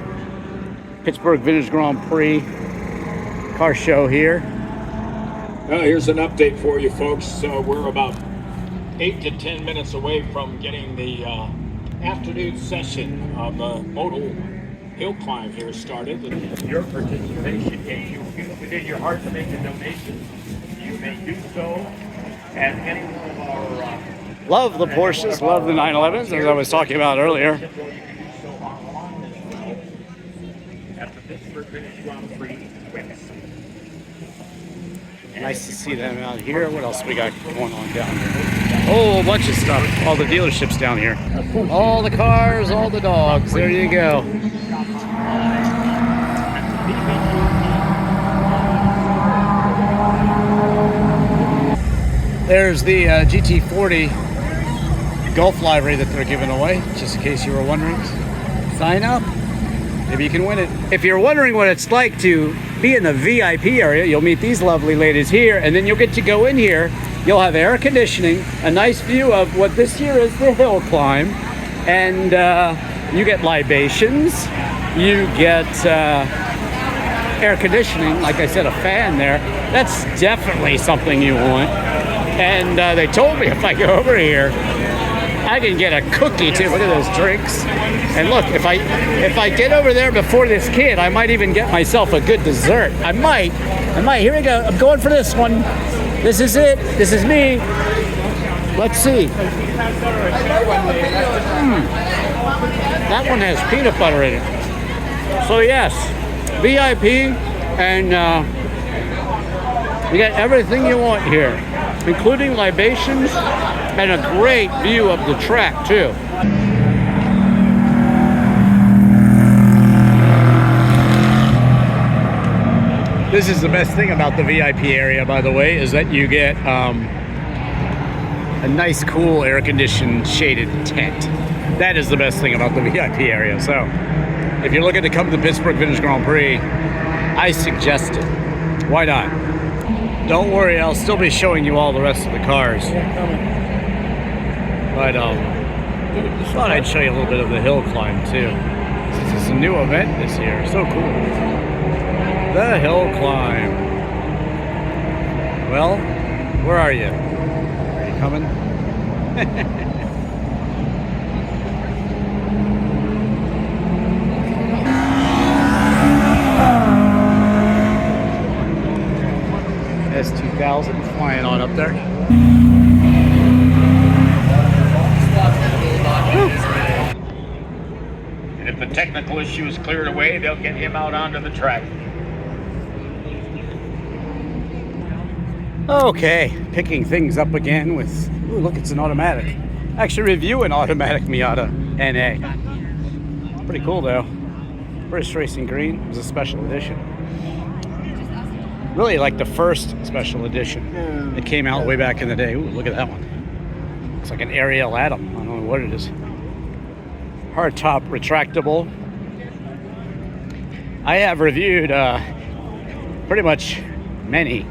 Pittsburgh Vintage Grand Prix car show here. Well, here's an update for you folks. So we're about 8 to 10 minutes away from getting the afternoon session of the modal hill climb here started. Your participation, if you feel within your heart to make a donation, you may do so at any one of our... Love the Porsches, love the 911s, as I was talking about earlier. At the Pittsburgh Vintage Grand Prix website. Nice to see them out here. What else we got going on down here? Oh, a bunch of stuff. All the dealerships down here. All the cars, all the dogs. There you go. There's the GT40 Golf livery that they're giving away, just in case you were wondering. Sign up. Maybe you can win it. If you're wondering what it's like to be in the VIP area, you'll meet these lovely ladies here, and then you'll get to go in here. You'll have air conditioning, a nice view of what this year is the hill climb, and you get libations, you get air conditioning, like I said, a fan there. That's definitely something you want. And they told me if I go over here, I can get a cookie too. Look at those drinks. And look, if I get over there before this kid, I might even get myself a good dessert. I might. Here we go. I'm going for this one. This is it. This is me. Let's see. That one has peanut butter in it. So yes, VIP, and you get everything you want here, including libations and a great view of the track too. This is the best thing about the VIP area, by the way, is that you get a nice, cool, air-conditioned, shaded tent. That is the best thing about the VIP area. So, if you're looking to come to the Pittsburgh Vintage Grand Prix, I suggest it. Why not? Don't worry, I'll still be showing you all the rest of the cars. But just thought I'd show you a little bit of the hill climb too. This is a new event this year. So cool. The hill climb. Well, where are you? Are you coming? S2000 flying on up there. And if the technical issue is cleared away, they'll get him out onto the track. Okay, picking things up again with, ooh, look, it's an automatic. Actually review an automatic Miata NA. Pretty cool though. British Racing Green. It was a special edition. Really like the first special edition. It came out way back in the day. Ooh, look at that one. It's like an Ariel Atom. I don't know what it is. Hardtop retractable. I have reviewed pretty much many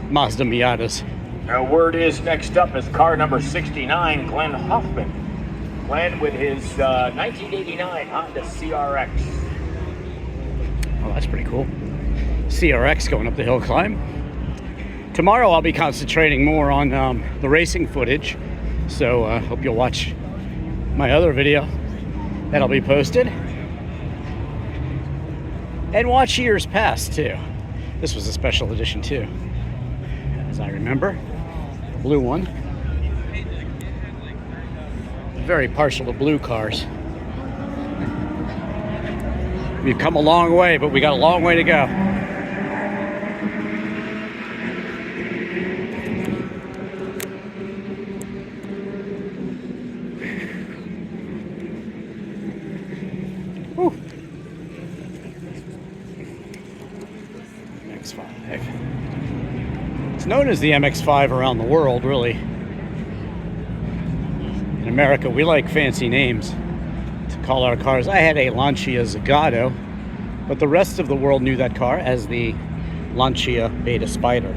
Mazda Miatas. Now, word is next up is car number 69, Glenn Hoffman. Glenn with his 1989 Honda CRX. Oh, that's pretty cool. CRX going up the hill climb. Tomorrow I'll be concentrating more on the racing footage, so I hope you'll watch my other video that'll be posted. And watch years past too. This was a special edition too, as I remember. The blue one. Very partial to blue cars. We've come a long way, but we got a long way to go. It's known as the MX-5 around the world, really. In America, we like fancy names to call our cars. I had a Lancia Zagato, but the rest of the world knew that car as the Lancia Beta Spider.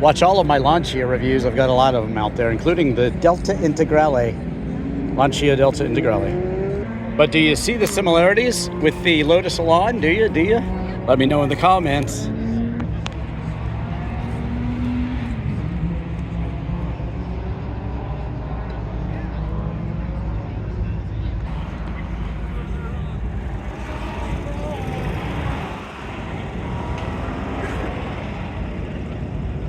Watch all of my Lancia reviews. I've got a lot of them out there, including the Delta Integrale, Lancia Delta Integrale. But do you see the similarities with the Lotus Elan? Do you? Let me know in the comments.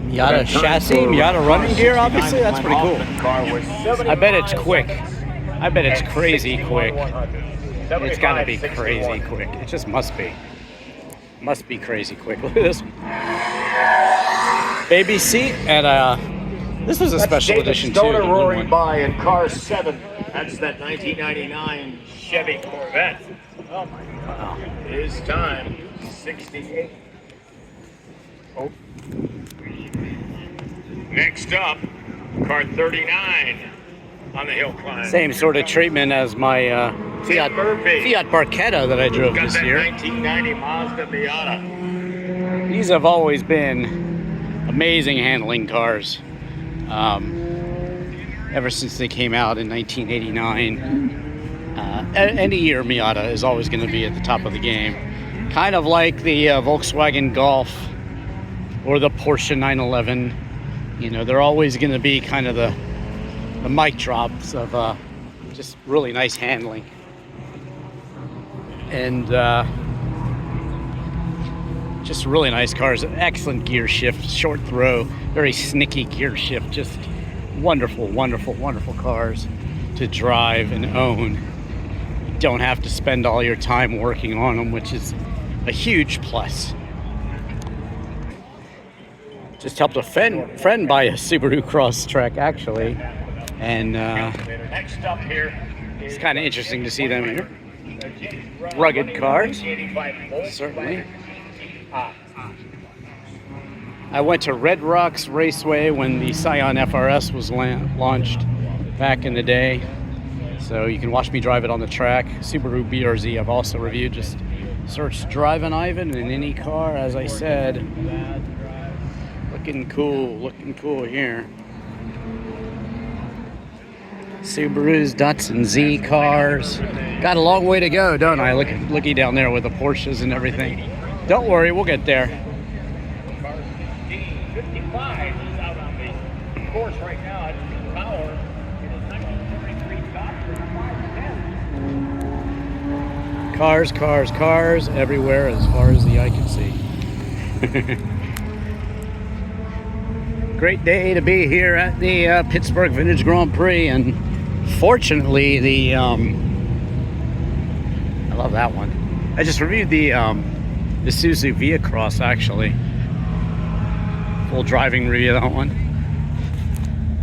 Miata chassis, Miata running gear, obviously, that's pretty cool. I bet it's quick. I bet it's crazy quick. It's gotta be crazy quick. It just must be. Must be crazy quick. Look at this one. baby seat, and this was a special edition too. Stoner roaring by in car 7. That's that 1999 Chevy Corvette. Oh my God. His time, 68. Oh. Next up, car 39 on the hill climb. Same sort of treatment as my Fiat Barchetta that I drove this year. 1990 Mazda Miata. These have always been amazing handling cars. Ever since they came out in 1989. Any year Miata is always going to be at the top of the game. Kind of like the Volkswagen Golf or the Porsche 911. You know, they're always going to be kind of the mic drops of just really nice handling. And just really nice cars. Excellent gear shift, short throw, very snicky gear shift. Just wonderful, wonderful, wonderful cars to drive and own. You don't have to spend all your time working on them, which is a huge plus. Just helped a friend buy a Subaru Crosstrek, actually. And Next up here it's kind of interesting to see them here. Rugged cars, certainly. I went to Red Rocks Raceway when the Scion FRS was launched back in the day. So you can watch me drive it on the track. Subaru BRZ I've also reviewed. Just search Drivin Ivan in any car, as I said. Looking cool here. Subarus, Datsun Z cars. Got a long way to go, don't I? Looky down there with the Porsches and everything. Don't worry, we'll get there. 55 is out on the course right now at Power. It is 1943 top. Cars, cars, cars everywhere as far as the eye can see. Great day to be here at the Pittsburgh Vintage Grand Prix, and fortunately I love that one. I just reviewed the Isuzu Via Cross, actually. Full driving review of that one.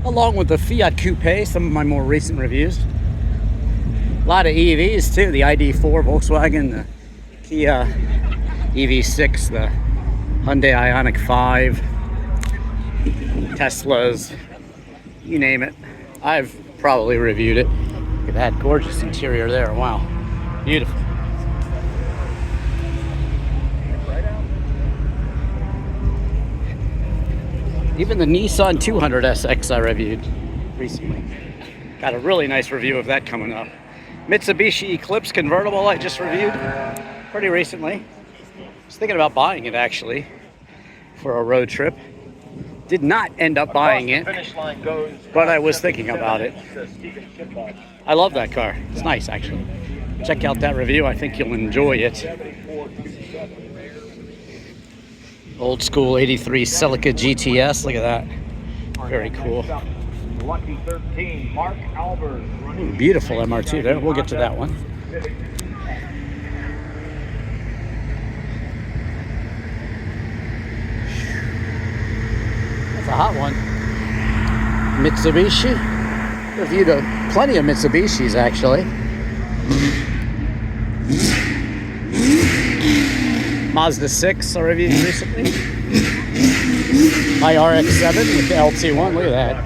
Along with the Fiat Coupe, some of my more recent reviews. A lot of EVs too, the ID4 Volkswagen, the Kia EV6, the Hyundai Ioniq 5, Teslas, you name it. I've probably reviewed it. Look at that gorgeous interior there, wow, beautiful. Even the Nissan 200SX I reviewed recently. Got a really nice review of that coming up. Mitsubishi Eclipse convertible I just reviewed pretty recently. I was thinking about buying it actually for a road trip. Did not end up buying it, but I was thinking about it. I love that car. It's nice actually. Check out that review. I think you'll enjoy it. Old school 83 Celica GTS. Look at that. Very cool. Lucky 13, Mark Albers. Beautiful MR2 there. We'll get to that one. That's a hot one. Mitsubishi. Reviewed plenty of Mitsubishis actually. Mazda 6 I reviewed recently. My RX-7 with the LT1. Look at that.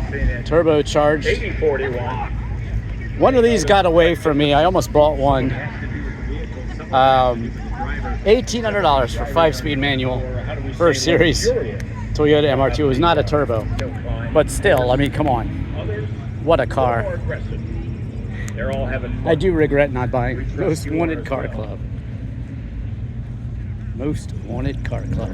Turbocharged. 8041. One of these got away from me. I almost bought one. $1,800 for 5-speed manual first series Toyota MR2. It was not a turbo, but still, I mean, come on. What a car. I do regret not buying Most Wanted Car Club. Most Wanted Car Club.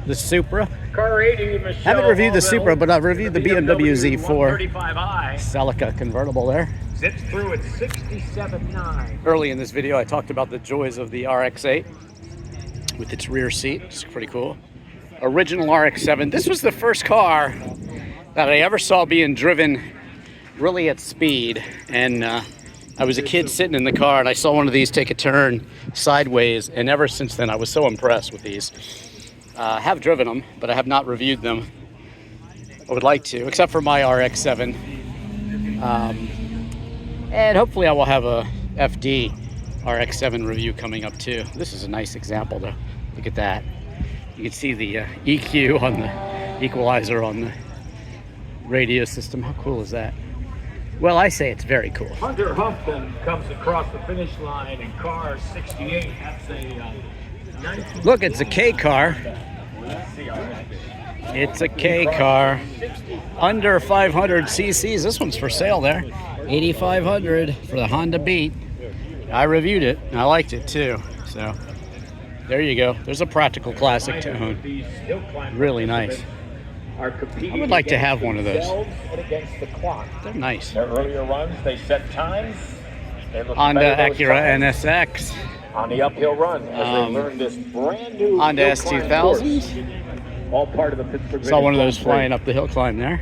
The Supra. Car 80, Haven't reviewed the Supra, but I've reviewed the BMW Z4 Celica convertible there. Zips through at 67.9. Early in this video, I talked about the joys of the RX-8 with its rear seat. It's pretty cool. Original RX-7. This was the first car that I ever saw being driven really at speed. And I was a kid sitting in the car and I saw one of these take a turn sideways. And ever since then, I was so impressed with these. Have driven them, but I have not reviewed them. I would like to, except for my RX-7. And hopefully I will have a FD RX-7 review coming up too. This is a nice example though. Look at that. You can see the EQ on the equalizer on the radio system. How cool is that? Well, I say it's very cool. Hunter Huffman comes across the finish line in car 68. That's a 19... Look, it's a K car. It's a K car. Under 500 cc's. This one's for sale there. 8,500 for the Honda Beat. I reviewed it and I liked it too. So there you go. There's a practical classic tone. Really nice. I would like to have one of those. They're nice. Their earlier runs, they set times. Honda Acura NSX. On the uphill run, as they learned this brand new Honda S2000. All part of the Pittsburgh. Saw one of those flying up the hill climb there.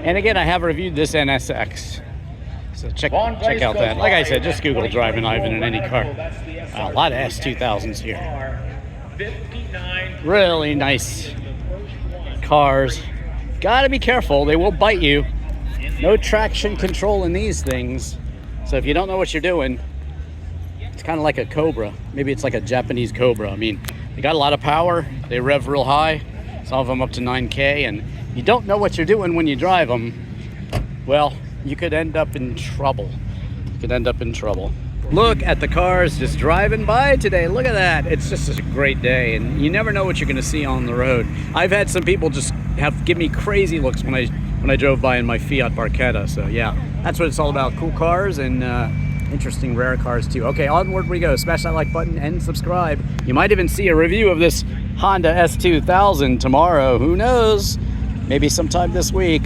And again, I have reviewed this NSX. So check out that. Like I said, just Google Drivin Ivan in any car. A lot of S2000s here. Really nice cars. Gotta be careful, they will bite you. No traction control in these things. So if you don't know what you're doing, it's kind of like a Cobra. Maybe it's like a Japanese Cobra. I mean, they got a lot of power. They rev real high. Some of them up to 9K. And you don't know what you're doing when you drive them. Well, you could end up in trouble. You could end up in trouble. Look at the cars just driving by today. Look at that. It's just a great day. And you never know what you're going to see on the road. I've had some people just give me crazy looks when I drove by in my Fiat Barchetta. So yeah, that's what it's all about. Cool cars and interesting rare cars too. Okay, onward we go. Smash that like button and subscribe. You might even see a review of this Honda S2000 tomorrow. Who knows? Maybe sometime this week.